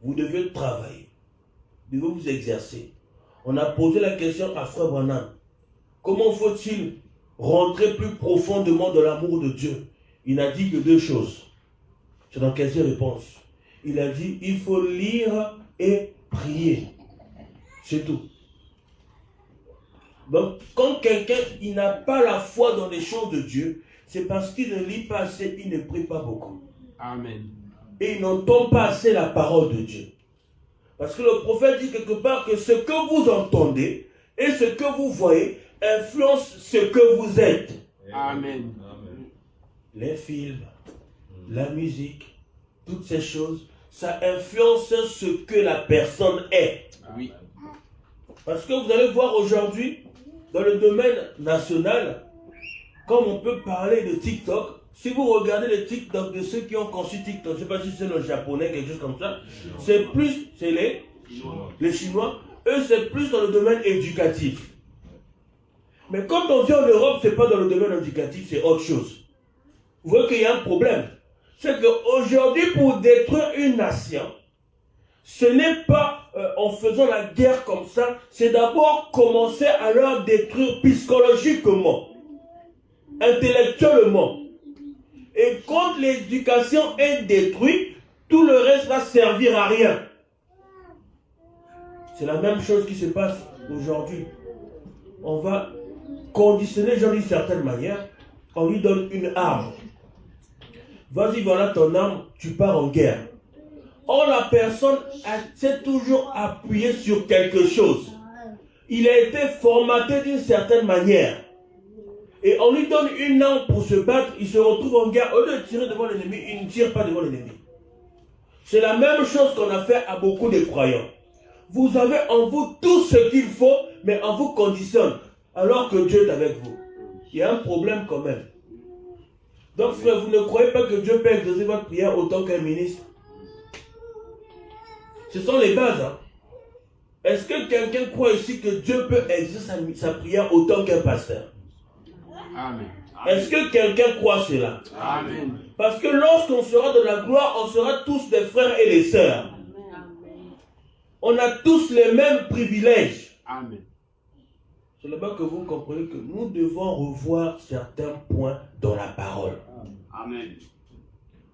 Vous devez travailler. Vous devez vous exercer. On a posé la question à Frère Branham. Comment faut-il rentrer plus profondément dans l'amour de Dieu? Il n'a dit que deux choses. C'est dans quelle réponse? Il a dit, il faut lire et prier. C'est tout. Donc, quand quelqu'un il n'a pas la foi dans les choses de Dieu, c'est parce qu'il ne lit pas assez, il ne prie pas beaucoup. Amen. Et il n'entend pas assez la parole de Dieu. Parce que le prophète dit quelque part que ce que vous entendez et ce que vous voyez influence ce que vous êtes. Amen. Les films, la musique, toutes ces choses, ça influence ce que la personne est. Oui. Parce que vous allez voir aujourd'hui, dans le domaine national, comme on peut parler de TikTok, si vous regardez les TikTok de ceux qui ont conçu TikTok, je ne sais pas si c'est le japonais, quelque chose comme ça, c'est plus, c'est les Chinois, eux c'est plus dans le domaine éducatif. Mais quand on vient en Europe, ce n'est pas dans le domaine éducatif, c'est autre chose. Vous voyez qu'il y a un problème. C'est qu'aujourd'hui, pour détruire une nation, ce n'est pas en faisant la guerre comme ça, c'est d'abord commencer à leur détruire psychologiquement, intellectuellement. Et quand l'éducation est détruite, tout le reste va servir à rien. C'est la même chose qui se passe aujourd'hui. On va conditionner les gens d'une certaine manière, on lui donne une arme. Vas-y, voilà ton arme, tu pars en guerre. Or, la personne s'est toujours appuyée sur quelque chose. Il a été formaté d'une certaine manière. Et on lui donne une arme pour se battre, il se retrouve en guerre. Au lieu de tirer devant l'ennemi, il ne tire pas devant l'ennemi. C'est la même chose qu'on a fait à beaucoup de croyants. Vous avez en vous tout ce qu'il faut, mais on vous conditionne, alors que Dieu est avec vous. Il y a un problème quand même. Donc frère, vous ne croyez pas que Dieu peut exaucer votre prière autant qu'un ministre? Ce sont les bases. Hein? Est-ce que quelqu'un croit ici que Dieu peut exaucer sa prière autant qu'un pasteur? Amen. Est-ce que quelqu'un croit cela? Amen. Parce que lorsqu'on sera dans la gloire, on sera tous des frères et des sœurs. On a tous les mêmes privilèges. Amen. C'est là-bas que vous comprenez que nous devons revoir certains points dans la parole. Amen.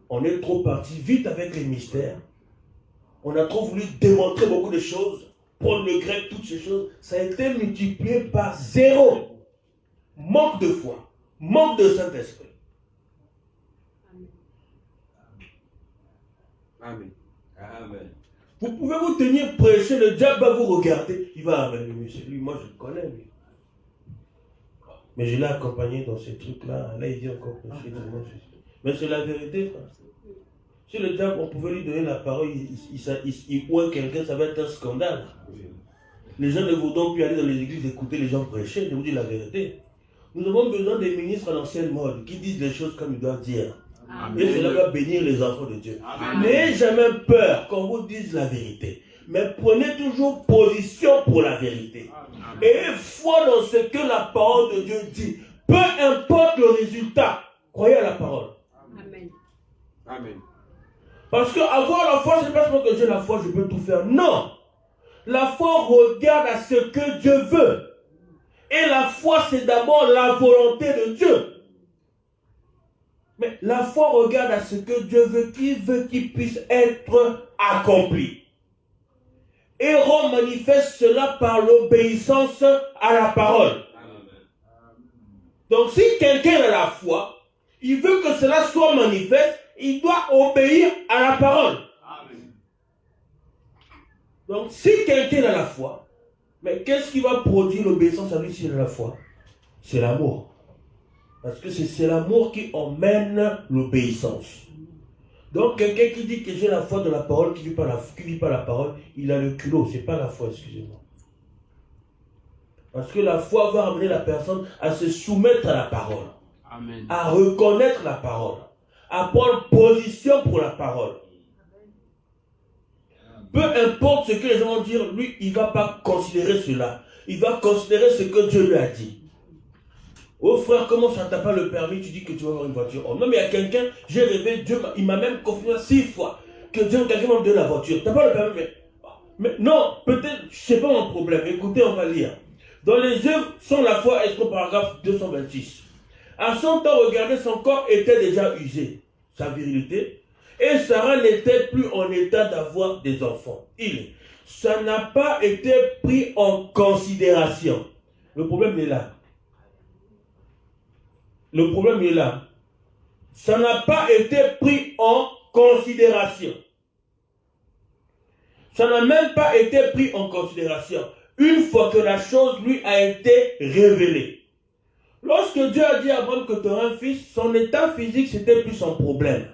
On est trop parti vite avec les mystères. On a trop voulu démontrer beaucoup de choses, prendre le grec, toutes ces choses. Ça a été multiplié par 0. Manque de foi, manque de Saint-Esprit. Amen. Amen. Vous pouvez vous tenir prêcher, le diable va vous regarder. Il va amener monsieur, lui, moi je le connais. Lui. Mais je l'ai accompagné dans ces trucs-là. Là, il dit encore prêcher. Mais c'est la vérité, frère. Si le diable, on pouvait lui donner la parole, il ouait quelqu'un, ça va être un scandale. Les gens ne voudront plus aller dans les églises écouter les gens prêcher, je vous dis la vérité. Nous avons besoin des ministres à l'ancienne mode qui disent les choses comme ils doivent dire. Amen. Et cela va bénir les enfants de Dieu. N'ayez jamais peur qu'on vous dise la vérité. Mais prenez toujours position pour la vérité. Amen. Ayez foi dans ce que la parole de Dieu dit. Peu importe le résultat, croyez à la parole. Amen. Amen. Parce que avoir la foi, ce n'est pas seulement que j'ai la foi, je peux tout faire. Non. La foi regarde à ce que Dieu veut. Et la foi, c'est d'abord la volonté de Dieu. Mais la foi regarde à ce que Dieu veut qu'il puisse être accompli. Et Rome manifeste cela par l'obéissance à la parole. Donc si quelqu'un a la foi, il veut que cela soit manifeste, il doit obéir à la parole. Donc si quelqu'un a la foi, mais qu'est-ce qui va produire l'obéissance à lui s'il a la foi? C'est l'amour. Parce que c'est l'amour qui emmène l'obéissance. Donc quelqu'un qui dit que j'ai la foi de la parole, qui ne vit pas la parole, il a le culot. Ce n'est pas la foi, excusez-moi. Parce que la foi va amener la personne à se soumettre à la parole. Amen. À reconnaître la parole. À prendre position pour la parole. Peu importe ce que les gens vont dire, lui, il ne va pas considérer cela. Il va considérer ce que Dieu lui a dit. Oh frère, comment ça t'a pas le permis? Tu dis que tu vas avoir une voiture. Oh, non, mais il y a quelqu'un, j'ai rêvé, il m'a même confirmé 6 fois que quelqu'un va me donner la voiture. Tu n'as pas le permis, mais non, peut-être, ce n'est pas mon problème. Écoutez, on va lire. Dans les œuvres sans la foi, est-ce qu'au paragraphe 226. À son temps, regardez, son corps était déjà usé, sa virilité. Et Sarah n'était plus en état d'avoir des enfants. Ça n'a pas été pris en considération. Le problème est là. Le problème est là. Ça n'a pas été pris en considération. Ça n'a même pas été pris en considération. Une fois que la chose lui a été révélée. Lorsque Dieu a dit à Abraham que tu auras un fils, son état physique, c'était plus son problème.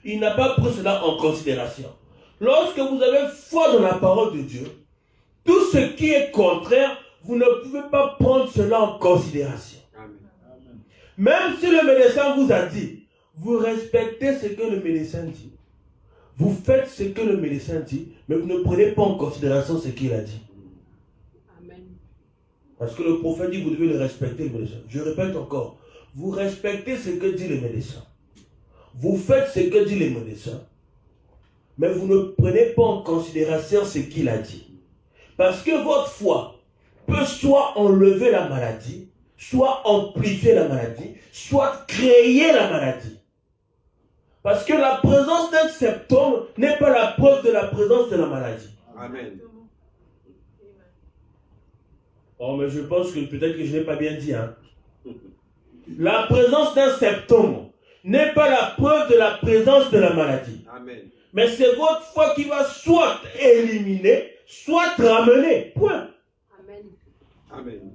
Il n'a pas pris cela en considération. Lorsque vous avez foi dans la parole de Dieu, tout ce qui est contraire, vous ne pouvez pas prendre cela en considération. Amen. Même si le médecin vous a dit, vous respectez ce que le médecin dit. Vous faites ce que le médecin dit, mais vous ne prenez pas en considération ce qu'il a dit. Amen. Parce que le prophète dit, vous devez le respecter, le médecin. Je répète encore, vous respectez ce que dit le médecin. Vous faites ce que dit les médecins, mais vous ne prenez pas en considération ce qu'il a dit. Parce que votre foi peut soit enlever la maladie, soit amplifier la maladie, soit créer la maladie. Parce que la présence d'un symptôme n'est pas la preuve de la présence de la maladie. Amen. Oh, mais je pense que peut-être que je n'ai pas bien dit. Hein. La présence d'un symptôme n'est pas la preuve de la présence de la maladie. Amen. Mais c'est votre foi qui va soit éliminer, soit ramener. Point. Amen. Amen.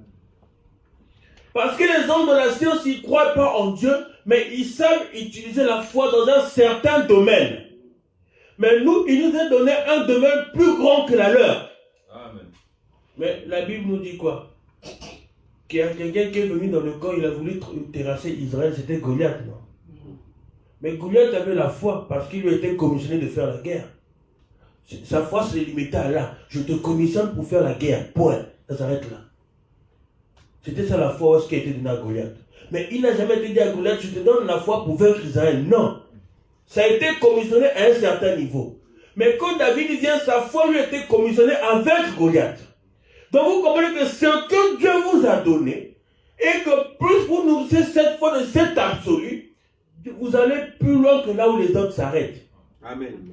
Parce que les hommes de la science, ils ne croient pas en Dieu, mais ils savent utiliser la foi dans un certain domaine. Mais nous, il nous a donné un domaine plus grand que la leur. Amen. Mais la Bible nous dit quoi? Qu'il y a quelqu'un qui est venu dans le camp, il a voulu terrasser Israël, c'était Goliath, non? Mais Goliath avait la foi parce qu'il lui a été commissionné de faire la guerre. Sa foi se limitait à là. Je te commissionne pour faire la guerre. Point. Ça s'arrête là. C'était ça la foi qui a été donnée à Goliath. Mais il n'a jamais été dit à Goliath, je te donne la foi pour vaincre Israël. Non. Ça a été commissionné à un certain niveau. Mais quand David vient, sa foi lui a été commissionnée avec Goliath. Donc vous comprenez que ce que Dieu vous a donné, et que plus vous nourrissez cette foi de cet absolu, vous allez plus loin que là où les autres s'arrêtent. Amen.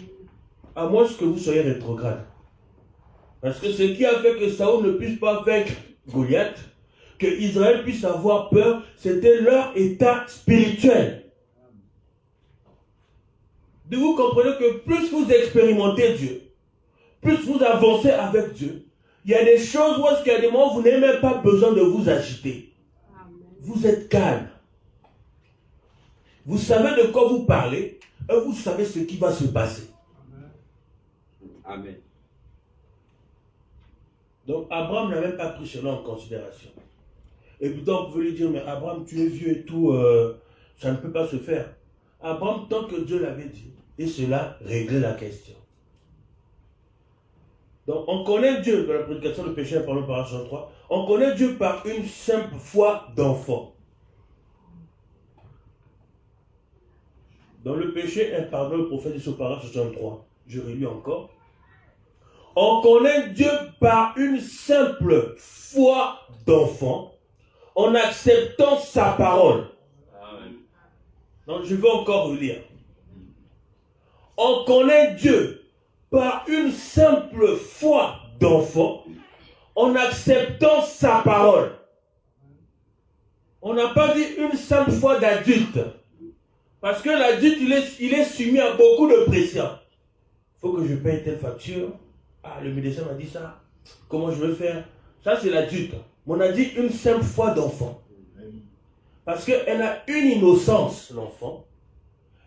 À moins que vous soyez rétrograde. Parce que ce qui a fait que Saül ne puisse pas vaincre Goliath, que Israël puisse avoir peur, c'était leur état spirituel. De vous comprenez que plus vous expérimentez Dieu, plus vous avancez avec Dieu, il y a des choses où il y a des moments où vous n'avez même pas besoin de vous agiter. Vous êtes calme. Vous savez de quoi vous parlez et vous savez ce qui va se passer. Amen. Donc Abraham n'avait pas pris cela en considération. Et pourtant on pouvait lui dire, mais Abraham, tu es vieux et tout, ça ne peut pas se faire. Abraham, tant que Dieu l'avait dit, et cela réglait la question. Donc on connaît Dieu dans la prédication du péché, par par 3. On connaît Dieu par une simple foi d'enfant. Dans le péché impardon, le prophète dit sur parole 63. Je relis encore. On connaît Dieu par une simple foi d'enfant, en acceptant sa parole. Amen. Donc je vais encore relire. On connaît Dieu par une simple foi d'enfant, en acceptant sa parole. On n'a pas dit une simple foi d'adulte. Parce que l'adulte, il est soumis à beaucoup de pression. Il faut que je paye telle facture. Ah, le médecin m'a dit ça. Comment je vais faire? Ça, c'est l'adulte. Mais on a dit une simple foi d'enfant. Parce qu'elle a une innocence, l'enfant.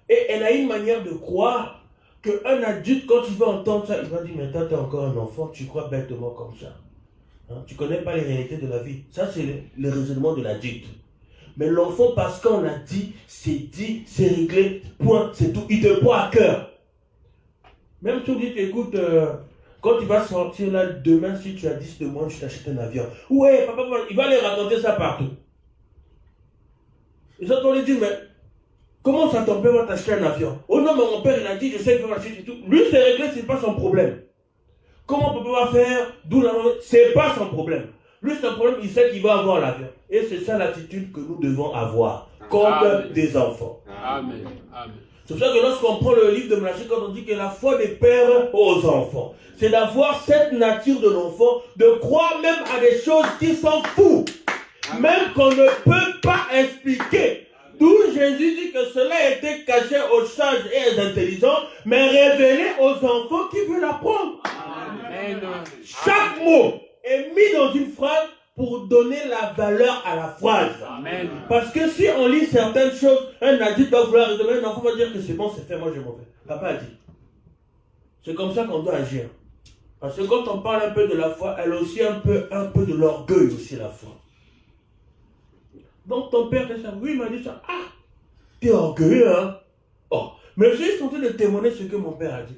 Et elle a une manière de croire qu'un adulte, quand il va entendre ça, il va dire, mais toi, tu es encore un enfant, tu crois bêtement comme ça. Hein? Tu ne connais pas les réalités de la vie. Ça, c'est le raisonnement de l'adulte. Mais l'enfant, parce qu'on a dit, c'est réglé, point, c'est tout. Il te prend à cœur. Même si on dit, écoute, quand tu vas sortir là, demain, si tu as 10 de moins, je t'achète un avion. Ouais, papa, il va les raconter ça partout. Et ça, on lui dit, mais comment ça ton père va t'acheter un avion? Oh non, mais mon père, il a dit, je sais qu'il va m'acheter tout. Lui, c'est réglé, c'est pas son problème. Comment papa va faire? D'où la maman? C'est pas son problème. Lui, c'est un problème, il sait qu'il va avoir l'avion. Et c'est ça l'attitude que nous devons avoir, comme Amen. des enfants. Amen. Amen. C'est pour ça que lorsqu'on prend le livre de Malachie, quand on dit que la foi des pères aux enfants, c'est d'avoir cette nature de l'enfant, de croire même à des choses qui sont fous, même qu'on ne peut pas expliquer. D'où Jésus dit que cela a été caché aux sages et aux intelligents, mais révélé aux enfants qui veulent apprendre. Amen. Chaque mot est mis dans une phrase pour donner la valeur à la phrase. Amen. Parce que si on lit certaines choses, un adulte va vouloir raisonner, un enfant va dire que c'est bon, c'est fait, moi je m'en vais. Papa a dit. C'est comme ça qu'on doit agir. Parce que quand on parle un peu de la foi, elle a aussi un peu de l'orgueil aussi, la foi. Donc ton père fait ça, oui, il m'a dit ça. Ah, t'es orgueilleux, hein? Oh, mais je suis en train de témoigner ce que mon père a dit.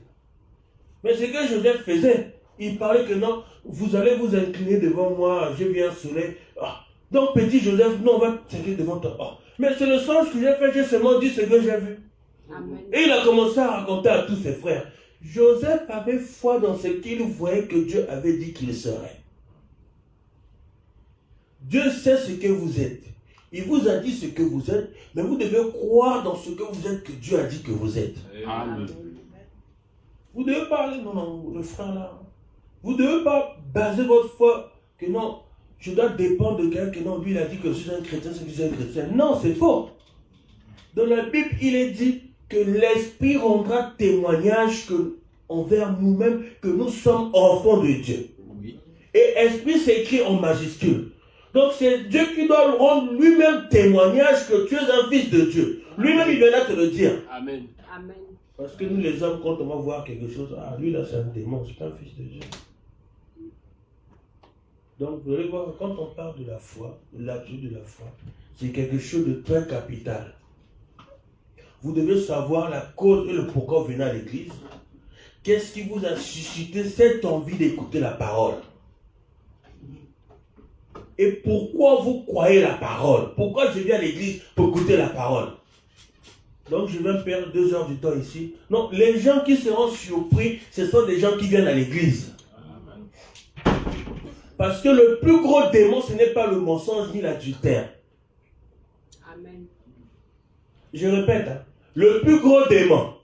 Mais ce que Joseph faisait, il parlait que non, vous allez vous incliner devant moi, je viens soleil. Ah. Donc petit Joseph, non, on va s'incliner devant toi. Oh. Mais c'est le songe que j'ai fait, j'ai seulement dit ce que j'ai vu. Amen. Et il a commencé à raconter à tous ses frères. Joseph avait foi dans ce qu'il voyait que Dieu avait dit qu'il serait. Dieu sait ce que vous êtes. Il vous a dit ce que vous êtes, mais vous devez croire dans ce que vous êtes, que Dieu a dit que vous êtes. Amen. Vous devez parler, non, le frère là. Vous ne devez pas baser votre foi que non, je dois dépendre de quelqu'un, que non, lui il a dit que je suis un chrétien, c'est que je suis un chrétien. Non, c'est faux. Dans la Bible, il est dit que l'Esprit rendra témoignage envers nous-mêmes que nous sommes enfants de Dieu. Oui. Et Esprit s'écrit en majuscule. Donc c'est Dieu qui doit rendre lui-même témoignage que tu es un fils de Dieu. Lui-même il viendra te le dire. Amen. Amen. Parce que nous les hommes, quand on va voir quelque chose, ah lui là c'est un démon, c'est pas un fils de Dieu. Donc vous allez voir, quand on parle de la foi, de l'absolu de la foi, c'est quelque chose de très capital. Vous devez savoir la cause et le pourquoi vous venez à l'église. Qu'est-ce qui vous a suscité cette envie d'écouter la parole? Et pourquoi vous croyez la parole? Pourquoi je viens à l'église pour écouter la parole? Donc je vais perdre 2 heures du temps ici. Non, les gens qui seront surpris, ce sont des gens qui viennent à l'église. Parce que le plus gros démon, ce n'est pas le mensonge ni l'adultère. Amen. Je répète, hein, le plus gros démon,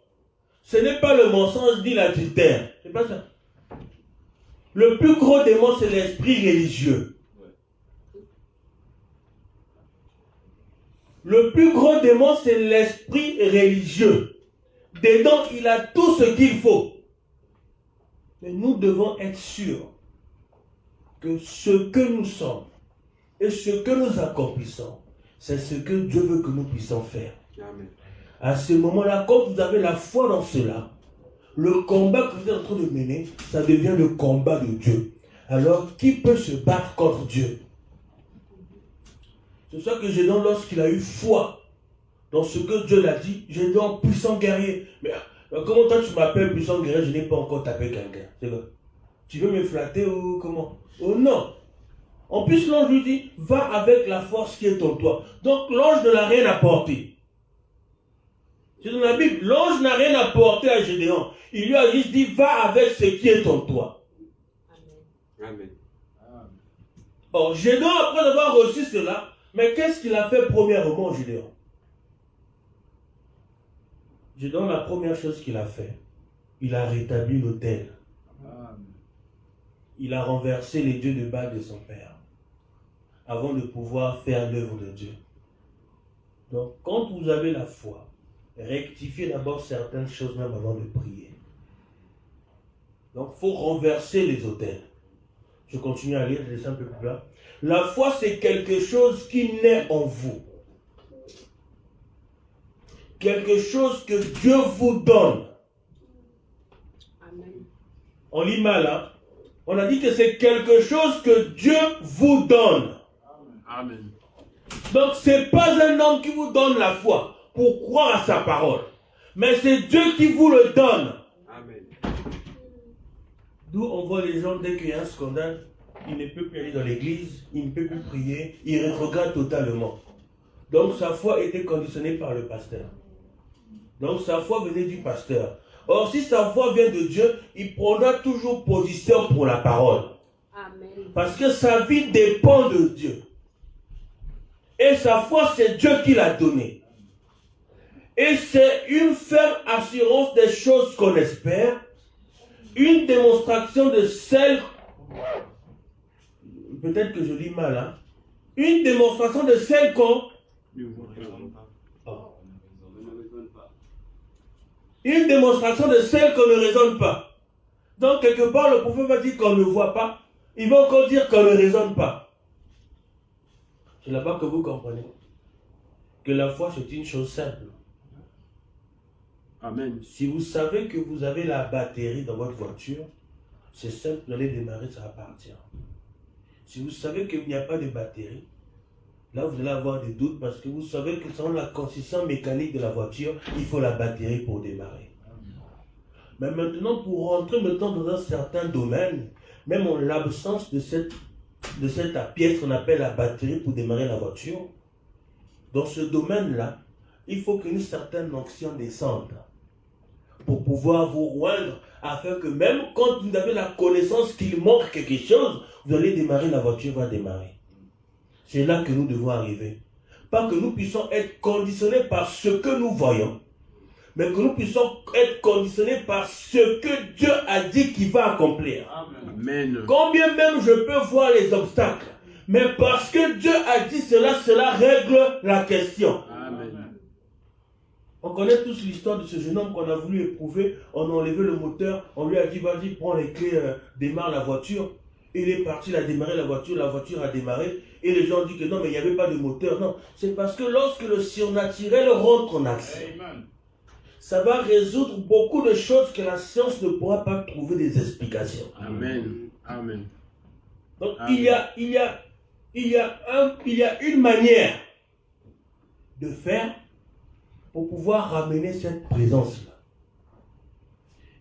ce n'est pas le mensonge ni l'adultère. C'est pas ça. Le plus gros démon, c'est l'esprit religieux. Le plus gros démon, c'est l'esprit religieux. Dedans, il a tout ce qu'il faut. Mais nous devons être sûrs que ce que nous sommes et ce que nous accomplissons, c'est ce que Dieu veut que nous puissions faire. Amen. À ce moment-là, quand vous avez la foi dans cela, le combat que vous êtes en train de mener, ça devient le combat de Dieu. Alors, qui peut se battre contre Dieu? C'est ça que Gédéon, lorsqu'il a eu foi dans ce que Dieu l'a dit, Gédéon, puissant guerrier. Mais comment toi tu m'appelles puissant guerrier, je n'ai pas encore tapé quelqu'un. C'est quoi? Tu veux me flatter ou comment? Oh non. En plus, l'ange lui dit, va avec la force qui est en toi. Donc l'ange ne l'a rien apporté. C'est dans la Bible. L'ange n'a rien apporté à Gédéon. Il lui a juste dit, va avec ce qui est en toi. Amen. Or, Gédéon, après avoir reçu cela, mais qu'est-ce qu'il a fait premièrement, Gédéon? Gédéon, la première chose qu'il a fait, il a rétabli l'autel. Il a renversé les dieux de Baal de son père, avant de pouvoir faire l'œuvre de Dieu. Donc, quand vous avez la foi, rectifiez d'abord certaines choses même avant de prier. Donc, il faut renverser les autels. Je continue à lire, je laisse un peu plus bas. La foi, c'est quelque chose qui naît en vous. Quelque chose que Dieu vous donne. Amen. On lit mal, hein? On a dit que c'est quelque chose que Dieu vous donne. Amen. Donc, ce n'est pas un homme qui vous donne la foi pour croire à sa parole. Mais c'est Dieu qui vous le donne. Amen. D'où on voit les gens, dès qu'il y a un scandale, il ne peut plus aller dans l'église, il ne peut plus prier, il rétrograde totalement. Donc sa foi était conditionnée par le pasteur. Donc sa foi venait du pasteur. Or, si sa foi vient de Dieu, il prendra toujours position pour la parole. Amen. Parce que sa vie dépend de Dieu. Et sa foi, c'est Dieu qui l'a donnée. Et c'est une ferme assurance des choses qu'on espère, une démonstration de celles... Peut-être que je lis mal, hein? Une démonstration de celles qu'on... Une démonstration de celles qu'on ne raisonne pas. Donc, quelque part, le prophète va dire qu'on ne voit pas. Il va encore dire qu'on ne raisonne pas. C'est là-bas que vous comprenez que la foi, c'est une chose simple. Amen. Si vous savez que vous avez la batterie dans votre voiture, c'est simple, vous allez démarrer, ça va partir. Si vous savez qu'il n'y a pas de batterie, là vous allez avoir des doutes parce que vous savez que selon la consistance mécanique de la voiture, il faut la batterie pour démarrer. Mais maintenant, pour rentrer maintenant dans un certain domaine, même en l'absence de cette pièce qu'on appelle la batterie pour démarrer la voiture, dans ce domaine-là, il faut qu'une certaine onction descende pour pouvoir vous rendre, afin que même quand vous avez la connaissance qu'il manque quelque chose, vous allez démarrer, la voiture va démarrer. C'est là que nous devons arriver. Pas que nous puissions être conditionnés par ce que nous voyons, mais que nous puissions être conditionnés par ce que Dieu a dit qu'il va accomplir. Amen. Combien même je peux voir les obstacles, mais parce que Dieu a dit cela, cela règle la question. Amen. On connaît tous l'histoire de ce jeune homme qu'on a voulu éprouver. On a enlevé le moteur, on lui a dit vas-y, prends les clés, démarre la voiture. Il est parti, il a démarré la voiture a démarré. Et les gens disent que non, mais il n'y avait pas de moteur. Non, c'est parce que lorsque le surnaturel rentre en action, ça va résoudre beaucoup de choses que la science ne pourra pas trouver des explications. Amen. Amen. Donc Amen. il y a une manière de faire pour pouvoir ramener cette présence-là.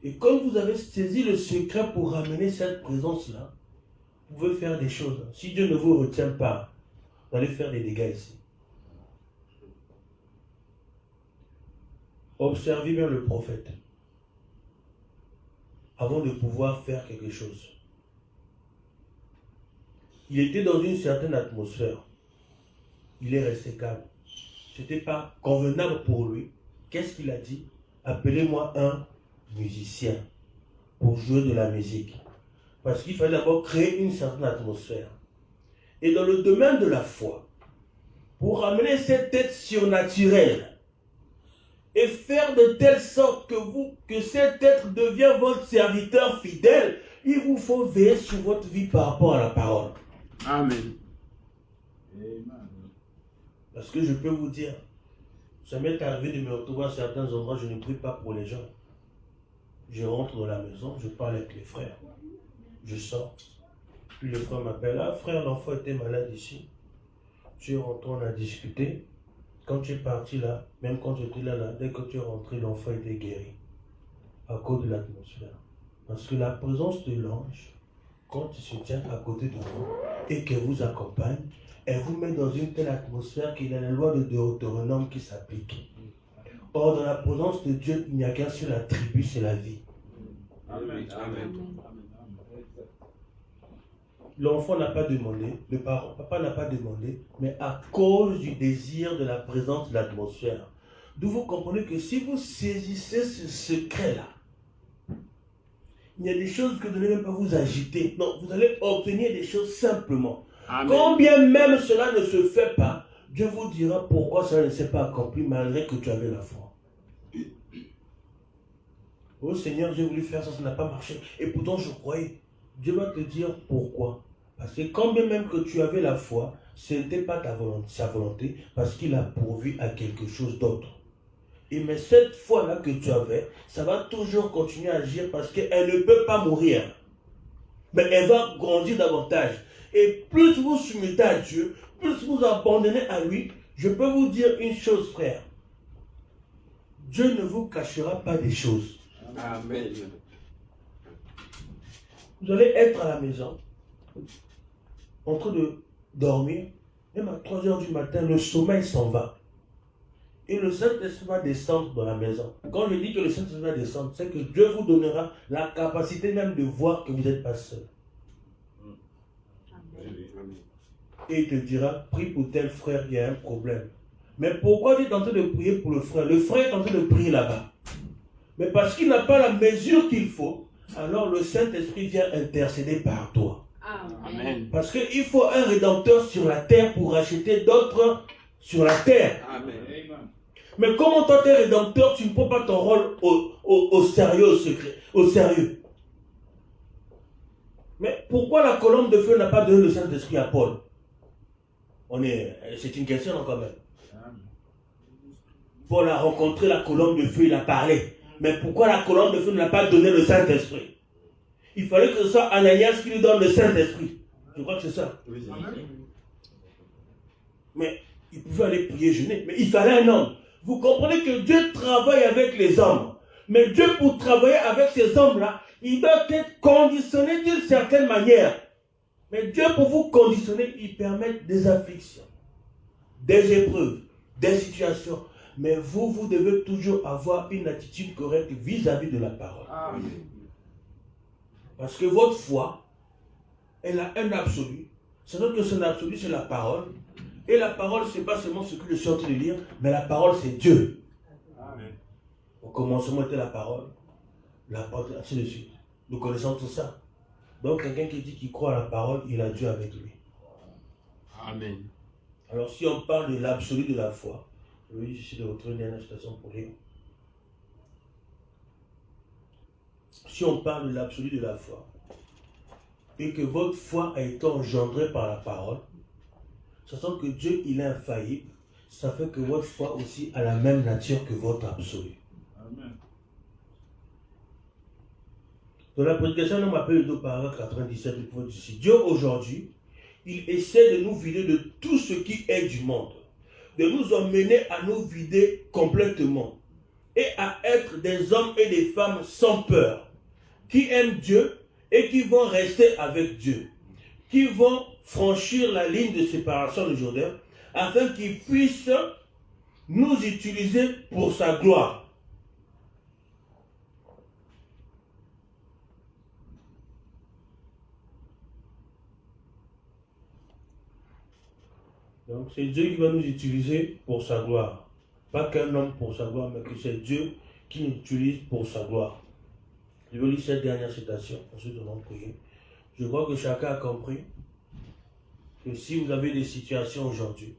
Et quand vous avez saisi le secret pour ramener cette présence-là, vous pouvez faire des choses. Si Dieu ne vous retient pas, vous allez faire des dégâts ici. Observez bien le prophète avant de pouvoir faire quelque chose. Il était dans une certaine atmosphère. Il est resté calme. Ce n'était pas convenable pour lui. Qu'est-ce qu'il a dit? Appelez-moi un musicien pour jouer de la musique. Parce qu'il fallait d'abord créer une certaine atmosphère. Et dans le domaine de la foi, pour amener cette tête surnaturelle et faire de telle sorte que cet être devient votre serviteur fidèle, il vous faut veiller sur votre vie par rapport à la parole. Amen. Parce que je peux vous dire, ça m'est arrivé de me retrouver à certains endroits, je ne prie pas pour les gens. Je rentre dans la maison, je parle avec les frères. Je sors. Puis le frère m'appelle, ah frère, l'enfant était malade ici. Tu es rentré, on a discuté. Quand tu es parti là, même quand tu étais là, dès que tu es rentré, l'enfant était guéri. À cause de l'atmosphère. Parce que la présence de l'ange, quand il se tient à côté de vous et qu'elle vous accompagne, elle vous met dans une telle atmosphère qu'il y a la loi de Deutéronome qui s'applique. Or, dans la présence de Dieu, il n'y a qu'un seul attribut, c'est la vie. Amen. Amen. L'enfant n'a pas demandé, papa n'a pas demandé, mais à cause du désir de la présence de l'atmosphère. D'où vous comprenez que si vous saisissez ce secret-là, il y a des choses que vous n'allez même pas vous agiter. Non, vous allez obtenir des choses simplement. Amen. Quand bien même cela ne se fait pas, Dieu vous dira pourquoi cela ne s'est pas accompli malgré que tu avais la foi. Oh Seigneur, j'ai voulu faire ça, ça n'a pas marché. Et pourtant je croyais. Dieu va te dire pourquoi. Parce que quand bien même que tu avais la foi, ce n'était pas sa volonté, parce qu'il a pourvu à quelque chose d'autre. Et mais cette foi-là que tu avais, ça va toujours continuer à agir parce qu'elle ne peut pas mourir. Mais elle va grandir davantage. Et plus vous soumettez à Dieu, plus vous abandonnez à lui, je peux vous dire une chose, frère. Dieu ne vous cachera pas des choses. Amen. Vous allez être à la maison, en train de dormir, même à 3 heures du matin, le sommeil s'en va. Et le Saint-Esprit va descendre dans la maison. Quand je dis que le Saint-Esprit va descendre, c'est que Dieu vous donnera la capacité même de voir que vous n'êtes pas seul. Et il te dira, prie pour tel frère, il y a un problème. Mais pourquoi tu es en train de prier pour le frère? Le frère est en train de prier là-bas. Mais parce qu'il n'a pas la mesure qu'il faut, alors le Saint-Esprit vient intercéder par toi. Amen. Parce qu'il faut un rédempteur sur la terre pour racheter d'autres sur la terre. Amen. Mais comment toi tu es rédempteur, tu ne prends pas ton rôle au sérieux, au secret, au sérieux. Mais pourquoi la colombe de feu n'a pas donné le Saint-Esprit à Paul? C'est une question quand même. Paul a rencontré la colombe de feu, il a parlé. Mais pourquoi la colombe de feu ne l'a pas donné le Saint-Esprit? Il fallait que ce soit Ananias qui lui donne le Saint-Esprit. Je crois que c'est ça. Oui. Mais il pouvait aller prier, jeûner. Mais il fallait un homme. Vous comprenez que Dieu travaille avec les hommes. Mais Dieu, pour travailler avec ces hommes-là, il doit être conditionné d'une certaine manière. Mais Dieu, pour vous conditionner, il permet des afflictions, des épreuves, des situations. Mais vous devez toujours avoir une attitude correcte vis-à-vis de la parole. Amen. Parce que votre foi, elle a un absolu. C'est-à-dire que son absolu, c'est la parole. Et la parole, ce n'est pas seulement ce que je suis en train de lire, mais la parole, c'est Dieu. Amen. Au commencement était la parole, ainsi de suite. Nous connaissons tout ça. Donc, quelqu'un qui dit qu'il croit à la parole, il a Dieu avec lui. Amen. Alors, si on parle de l'absolu de la foi, oui, j'essaie de retrouver une dernière citation pour lire. Si on parle de l'absolu de la foi, et que votre foi a été engendrée par la parole, sachant que Dieu, il est infaillible, ça fait que votre foi aussi a la même nature que votre absolu. Amen. Dans la prédication, on m'appelle le paragraphe 97 du prophète ici. Dieu aujourd'hui, il essaie de nous vider de tout ce qui est du monde, de nous emmener à nous vider complètement et à être des hommes et des femmes sans peur, qui aiment Dieu et qui vont rester avec Dieu, qui vont franchir la ligne de séparation du Jourdain afin qu'il puisse nous utiliser pour sa gloire. Donc c'est Dieu qui va nous utiliser pour sa gloire. Pas qu'un homme pour sa gloire, mais que c'est Dieu qui nous utilise pour sa gloire. Je vais lire cette dernière citation, ensuite nous allons prier. Je crois que chacun a compris que si vous avez des situations aujourd'hui,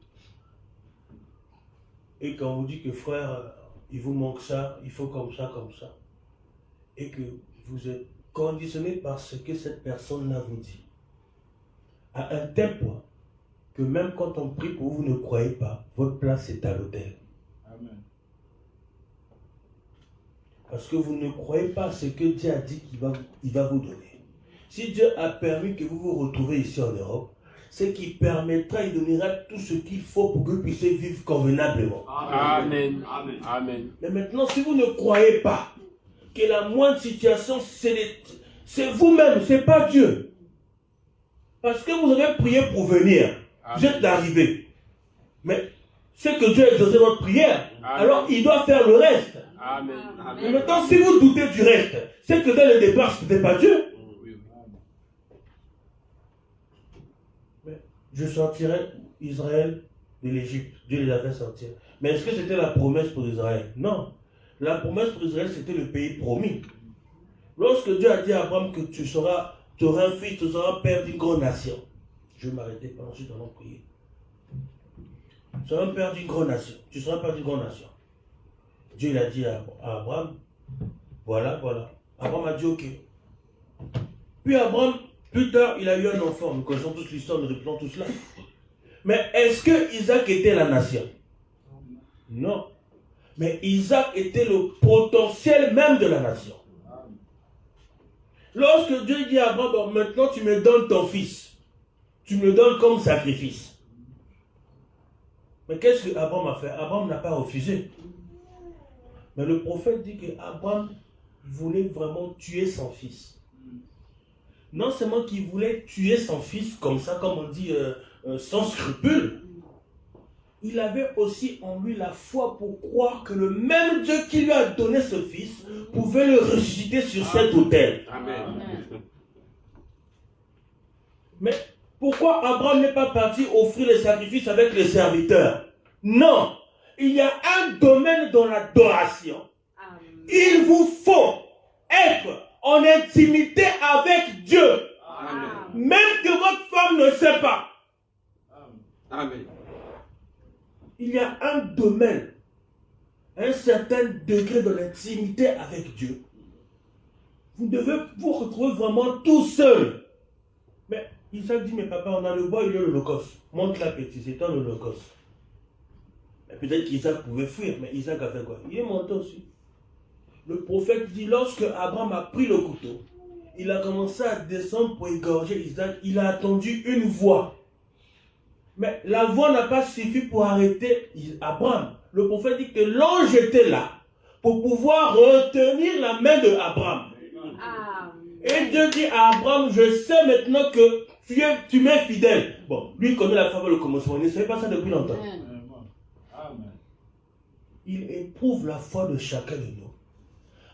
et qu'on vous dit que frère, il vous manque ça, il faut comme ça, et que vous êtes conditionné par ce que cette personne-là vous dit, à un tel point que même quand on prie pour vous, vous ne croyez pas, votre place est à l'autel. Amen. Parce que vous ne croyez pas ce que Dieu a dit qu'il va vous donner. Si Dieu a permis que vous vous retrouvez ici en Europe, c'est qu'il permettra, il donnera tout ce qu'il faut pour que vous puissiez vivre convenablement. Amen. Amen. Mais maintenant, si vous ne croyez pas que la moindre situation, c'est vous-même, ce n'est pas Dieu. Parce que vous avez prié pour venir. Amen. Vous êtes arrivé. Mais c'est que Dieu a exaucé votre prière. Amen. Alors, il doit faire le reste. Amen. Mais maintenant, si vous doutez du reste, c'est que dès le départ, ce n'était pas Dieu. Oui, oui. Mais je sortirai Israël de l'Égypte. Dieu les a fait sortir. Mais est-ce que c'était la promesse pour Israël? Non. La promesse pour Israël, c'était le pays promis. Lorsque Dieu a dit à Abraham que tu auras un fils, tu seras père d'une grande nation. Je vais m'arrêter pendant ensuite nous allons prier. Tu seras un père d'une grande nation. Tu seras père d'une grande nation. Dieu l'a dit à Abraham, voilà. Abraham a dit ok. Puis Abraham, plus tard, il a eu un enfant. Nous connaissons tous l'histoire, nous répétons tout cela. Mais est-ce que Isaac était la nation? Non. Mais Isaac était le potentiel même de la nation. Lorsque Dieu dit à Abraham, maintenant tu me donnes ton fils. Tu me le donnes comme sacrifice. Mais qu'est-ce que Abraham a fait? Abraham n'a pas refusé. Mais le prophète dit qu'Abraham voulait vraiment tuer son fils. Non seulement qu'il voulait tuer son fils comme ça, comme on dit, sans scrupule, il avait aussi en lui la foi pour croire que le même Dieu qui lui a donné ce fils pouvait le ressusciter sur cet autel. Amen. Mais pourquoi Abraham n'est pas parti offrir les sacrifices avec les serviteurs? Non, il y a un domaine dans l'adoration. Il vous faut être en intimité avec Dieu. Amen. Même que votre femme ne sait pas. Amen. Il y a un domaine, un certain degré de l'intimité avec Dieu. Vous devez vous retrouver vraiment tout seul. Mais Isaac dit, mais papa, on a le bois, il y a l'Holocauste. Montre la petite, c'est un Holocauste. Peut-être qu'Isaac pouvait fuir, mais Isaac a fait quoi? Il est monté aussi. Le prophète dit, lorsque Abraham a pris le couteau, il a commencé à descendre pour égorger Isaac, il a attendu une voix. Mais la voix n'a pas suffi pour arrêter Abraham. Le prophète dit que l'ange était là pour pouvoir retenir la main de Abraham. Et Dieu dit à Abraham, je sais maintenant que tu m'es fidèle. Bon, lui il connaît la faveur, le commencement. Il ne savait pas ça depuis longtemps. Amen. Il éprouve la foi de chacun de nous,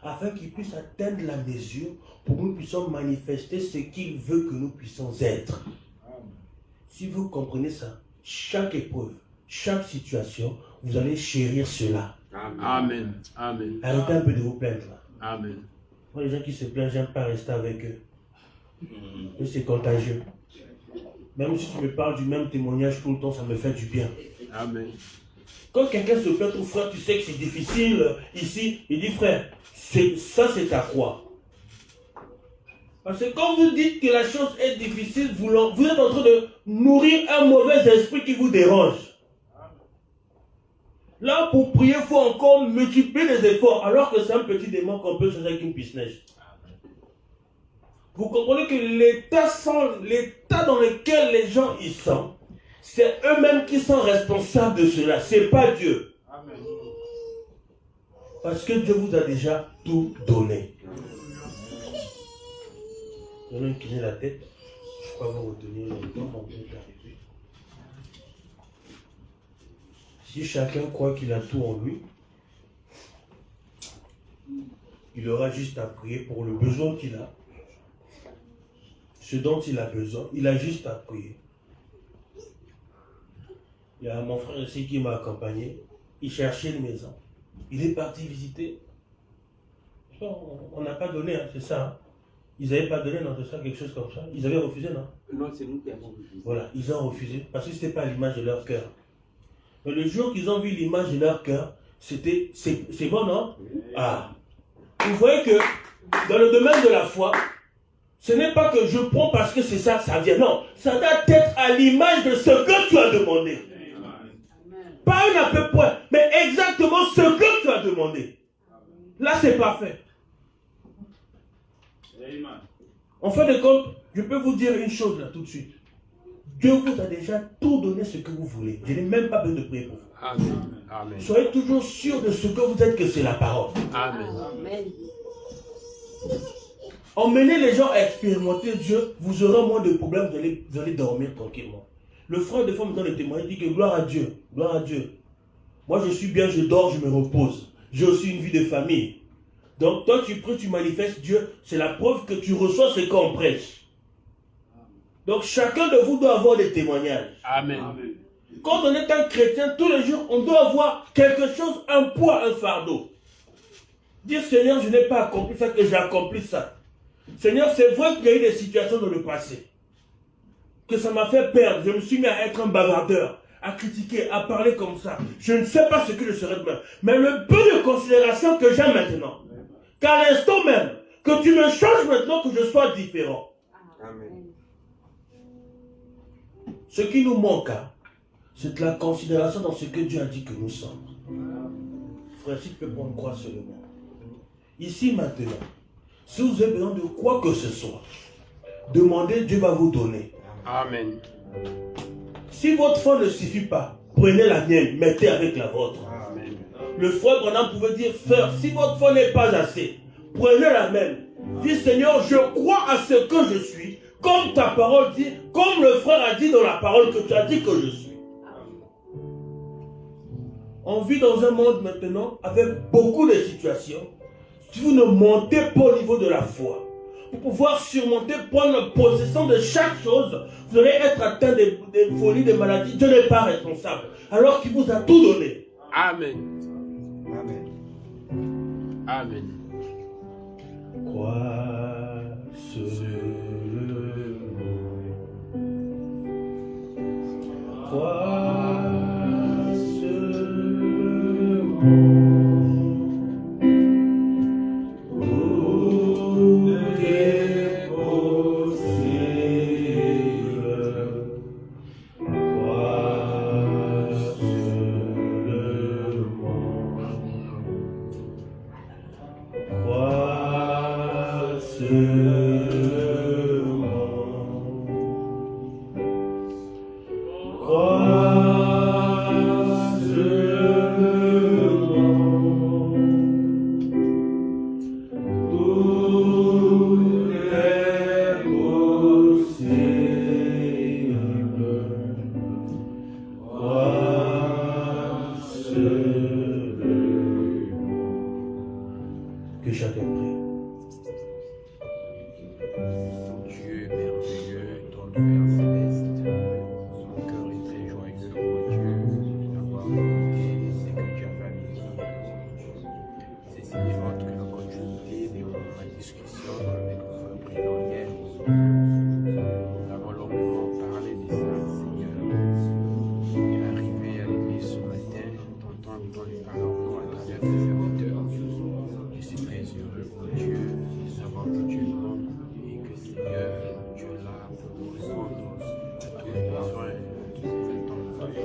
afin qu'il puisse atteindre la mesure pour que nous puissions manifester ce qu'il veut que nous puissions être. Si vous comprenez ça, chaque épreuve, chaque situation, vous allez chérir cela. Amen. Amen. Arrêtez un peu de vous plaindre là. Amen. Moi, les gens qui se plaignent, j'aime pas rester avec eux. Et c'est contagieux. Même si tu me parles du même témoignage tout le temps, ça me fait du bien. Amen. Quand quelqu'un se plaint, ton frère, tu sais que c'est difficile ici, il dit frère, ça c'est ta croix. Parce que quand vous dites que la chose est difficile, vous êtes en train de nourrir un mauvais esprit qui vous dérange. Là, pour prier, il faut encore multiplier les efforts, alors que c'est un petit démon qu'on peut changer avec une pisse-neige. Vous comprenez que l'état dans lequel les gens y sont, c'est eux-mêmes qui sont responsables de cela, c'est pas Dieu. Amen. Parce que Dieu vous a déjà tout donné. Vous allez incliner la tête. Je crois vous retenir le temps mon Dieu est arrivé. Si chacun croit qu'il a tout en lui, il aura juste à prier pour le besoin qu'il a. Ce dont il a besoin, il a juste à prier. Il y a mon frère ici qui m'a accompagné. Il cherchait une maison. Il est parti visiter. On n'a pas donné, hein, c'est ça. Hein. Ils n'avaient pas donné, non, c'est ça, quelque chose comme ça. Ils avaient refusé, non? Non, c'est nous qui avons refusé. Voilà, ils ont refusé parce que ce n'était pas l'image de leur cœur. Mais le jour qu'ils ont vu l'image de leur cœur, c'était, c'est bon, non? Ah. Vous voyez que dans le domaine de la foi, ce n'est pas que je prends parce que c'est ça, ça vient. Non, ça doit être à l'image de ce que tu as demandé. Pas un à peu près, mais exactement ce que tu as demandé. Là, c'est parfait. En fin de compte, je peux vous dire une chose là tout de suite. Dieu vous a déjà tout donné ce que vous voulez. Je n'ai même pas besoin de prier pour vous. Amen. Amen. Soyez toujours sûr de ce que vous êtes, que c'est la parole. Amen. Amen. Emmenez les gens à expérimenter Dieu, vous aurez moins de problèmes, vous allez dormir tranquillement. Le frère de fois me donne le témoignage, il dit que gloire à Dieu, gloire à Dieu. Moi je suis bien, je dors, je me repose. J'ai aussi une vie de famille. Donc toi tu pries, tu manifestes Dieu, c'est la preuve que tu reçois ce qu'on prêche. Donc chacun de vous doit avoir des témoignages. Amen. Quand on est un chrétien, tous les jours, on doit avoir quelque chose, un poids, un fardeau. Dire Seigneur, je n'ai pas accompli ça, que j'ai accompli ça. Seigneur, c'est vrai qu'il y a eu des situations dans le passé, que ça m'a fait perdre. Je me suis mis à être un bavardeur, à critiquer, à parler comme ça. Je ne sais pas ce que je serai demain. Mais le peu de considération que j'ai maintenant, qu'à l'instant même, que tu me changes maintenant, que je sois différent. Amen. Ce qui nous manque, hein, c'est de la considération dans ce que Dieu a dit que nous sommes. Frère, si tu peux prendre croix seulement. Ici maintenant, si vous avez besoin de quoi que ce soit, demandez, Dieu va vous donner. Amen. Si votre foi ne suffit pas, prenez la mienne, mettez avec la vôtre. Amen. Le frère Branham pouvait dire, frère, si votre foi n'est pas assez, prenez la mienne. Dis, Seigneur, je crois à ce que je suis, comme ta parole dit, comme le frère a dit dans la parole que tu as dit que je suis. On vit dans un monde maintenant avec beaucoup de situations. Si vous ne montez pas au niveau de la foi, pour pouvoir surmonter, prendre possession de chaque chose, vous allez être atteint des folies, des maladies. Dieu n'est pas responsable, alors qu'il vous a tout donné. Amen. Amen. Amen. Crois seulement. Crois seulement. Que chacun prie. Dieu merveilleux, ton Père céleste, mon cœur est très joyeux, oh Dieu, d'avoir écouté ce que tu as dit. Ceci démontre que la continuité de ma discussion avec notre président hier, nous avons longuement parlé de ça, Seigneur. Et arrivé à l'église ce matin, t'entendre les paroles à travers tes serviteurs. Je suis très heureux, oh Dieu, de savoir que tu es bon et que Seigneur, tu es là pour nous répondre à tous les besoins de ton peuple.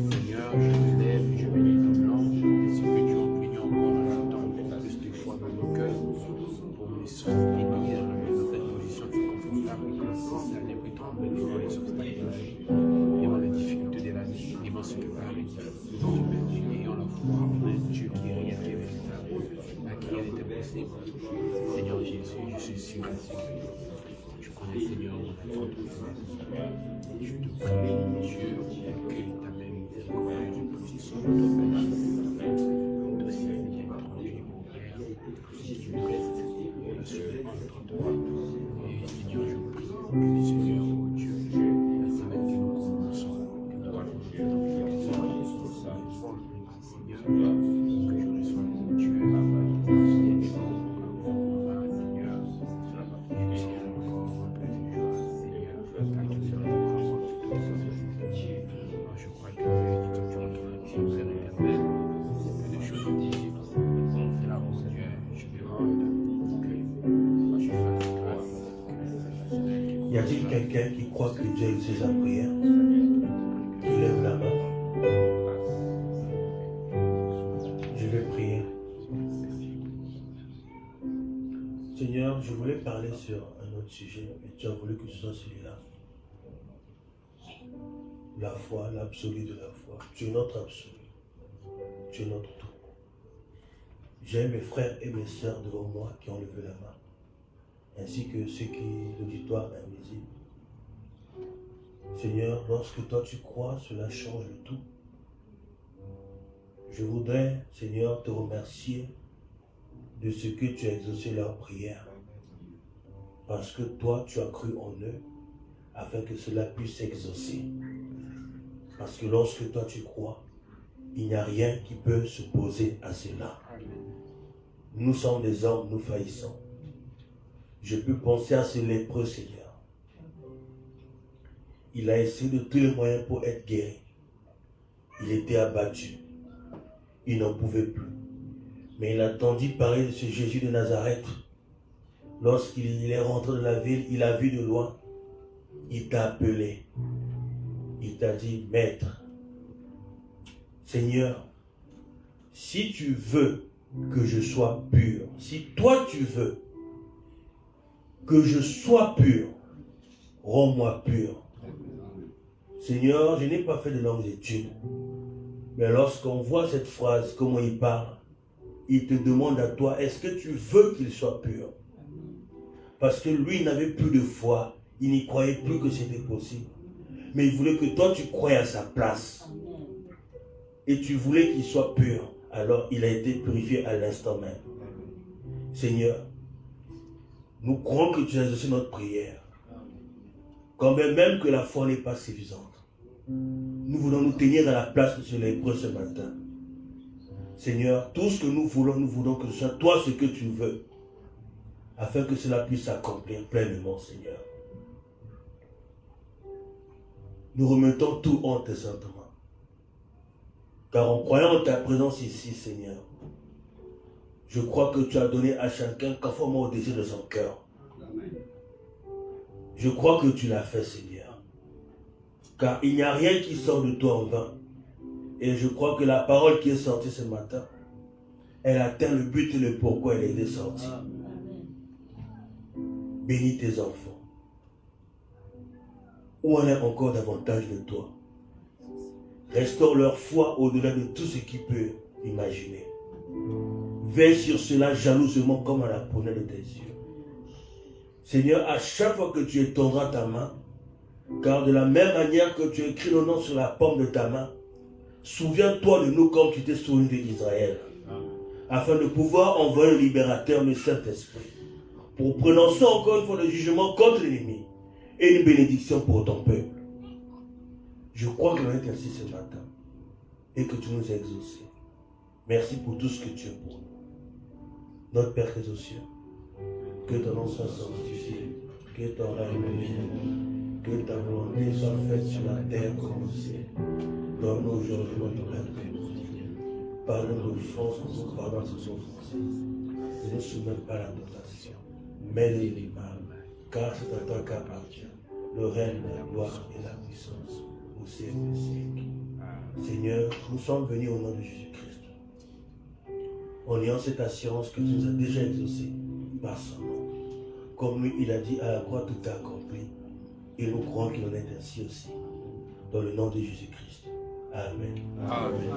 Seigneur, je me lève et je bénis ton nom, ainsi que tu obliges encore à attendre plus de foi dans nos cœurs pour nous soutenir dans cette position si confortable et consiste à ne plus trembler devant les obstacles, devant les difficultés de la vie, devant ce que par les difficultés humaines, ayant la foi en un Dieu qui est réel et véritable, à qui rien n'était possible. Seigneur Jésus, je suis sûr et sûr. Je connais Seigneur mon attente. Je te prie, Dieu, accueille ta main miséricorde et position de ton péché. Dossier Seigneur étranger, mon Père, si tu restes, je suis entre toi. Et Seigneur, je prie que Seigneur, mon Dieu, la semaine que nous commençons, que nous allons a-t-il quelqu'un qui croit que Dieu a exaucé sa prière? Qui lève la main. Je vais prier. Seigneur, je voulais parler sur un autre sujet, mais tu as voulu que ce soit celui-là. La foi, l'absolu de la foi. Tu es notre absolu. Tu es notre tout. J'ai mes frères et mes sœurs devant moi qui ont levé la main, ainsi que ceux qui, l'auditoire invisible. Seigneur, lorsque toi tu crois, cela change le tout. Je voudrais, Seigneur, te remercier de ce que tu as exaucé leur prière. Parce que toi, tu as cru en eux, afin que cela puisse s'exaucer. Parce que lorsque toi tu crois, il n'y a rien qui peut s'opposer à cela. Nous sommes des hommes, nous faillissons. Je peux penser à ce lépreux, Seigneur. Il a essayé de tous les moyens pour être guéri. Il était abattu. Il n'en pouvait plus. Mais il a entendu parler de ce Jésus de Nazareth. Lorsqu'il est rentré dans la ville, il a vu de loin. Il t'a appelé. Il t'a dit, Maître, Seigneur, si tu veux que je sois pur, si toi tu veux que je sois pur, rends-moi pur. Seigneur, je n'ai pas fait de longues études, mais lorsqu'on voit cette phrase, comment il parle, il te demande à toi, est-ce que tu veux qu'il soit pur? Parce que lui n'avait plus de foi, il n'y croyait plus que c'était possible. Mais il voulait que toi tu croyes à sa place. Et tu voulais qu'il soit pur. Alors il a été purifié à l'instant même. Seigneur, nous croyons que tu as exaucé notre prière. Quand même que la foi n'est pas suffisante. Nous voulons nous tenir à la place de ce lépreux ce matin. Seigneur, tout ce que nous voulons que ce soit toi ce que tu veux. Afin que cela puisse s'accomplir pleinement, Seigneur. Nous remettons tout en tes saintes mains. Car en croyant en ta présence ici, Seigneur, je crois que tu as donné à chacun conformément au désir de son cœur. Je crois que tu l'as fait, Seigneur. Car il n'y a rien qui sort de toi en vain. Et je crois que la parole qui est sortie ce matin, elle atteint le but et le pourquoi elle est sortie. Bénis tes enfants. Où en est encore davantage de toi? Restaure leur foi au-delà de tout ce qu'ils peuvent imaginer. Veille sur cela jalousement comme à la prunelle de tes yeux. Seigneur, à chaque fois que tu étendras ta main, car de la même manière que tu écris le nom sur la paume de ta main, souviens-toi de nous comme tu t'es souvenu d'Israël, afin de pouvoir envoyer le libérateur, le Saint-Esprit, pour prononcer encore une fois le jugement contre l'ennemi et une bénédiction pour ton peuple. Je crois que l'on est ainsi ce matin et que tu nous as exaucés. Merci pour tout ce que tu es pour nous. Notre Père qui es aux cieux, que ton nom soit sanctifié, que ton règne vienne, que ta volonté soit faite sur la terre comme au ciel. Donne-nous aujourd'hui notre pain quotidien. Pardonne nos offenses, nous pardonnons nos offenses. Ne nous soumets pas à la tentation, mais les mal, car c'est à toi qu'appartient le règne, la gloire et la puissance au siècle des siècles. Seigneur, nous sommes venus au nom de Jésus-Christ, en ayant cette assurance que tu nous as déjà exaucés par son nom. Comme lui, il a dit à la croix, tout est accompli, et nous croyons qu'il en est ainsi aussi. Dans le nom de Jésus-Christ. Amen. Amen.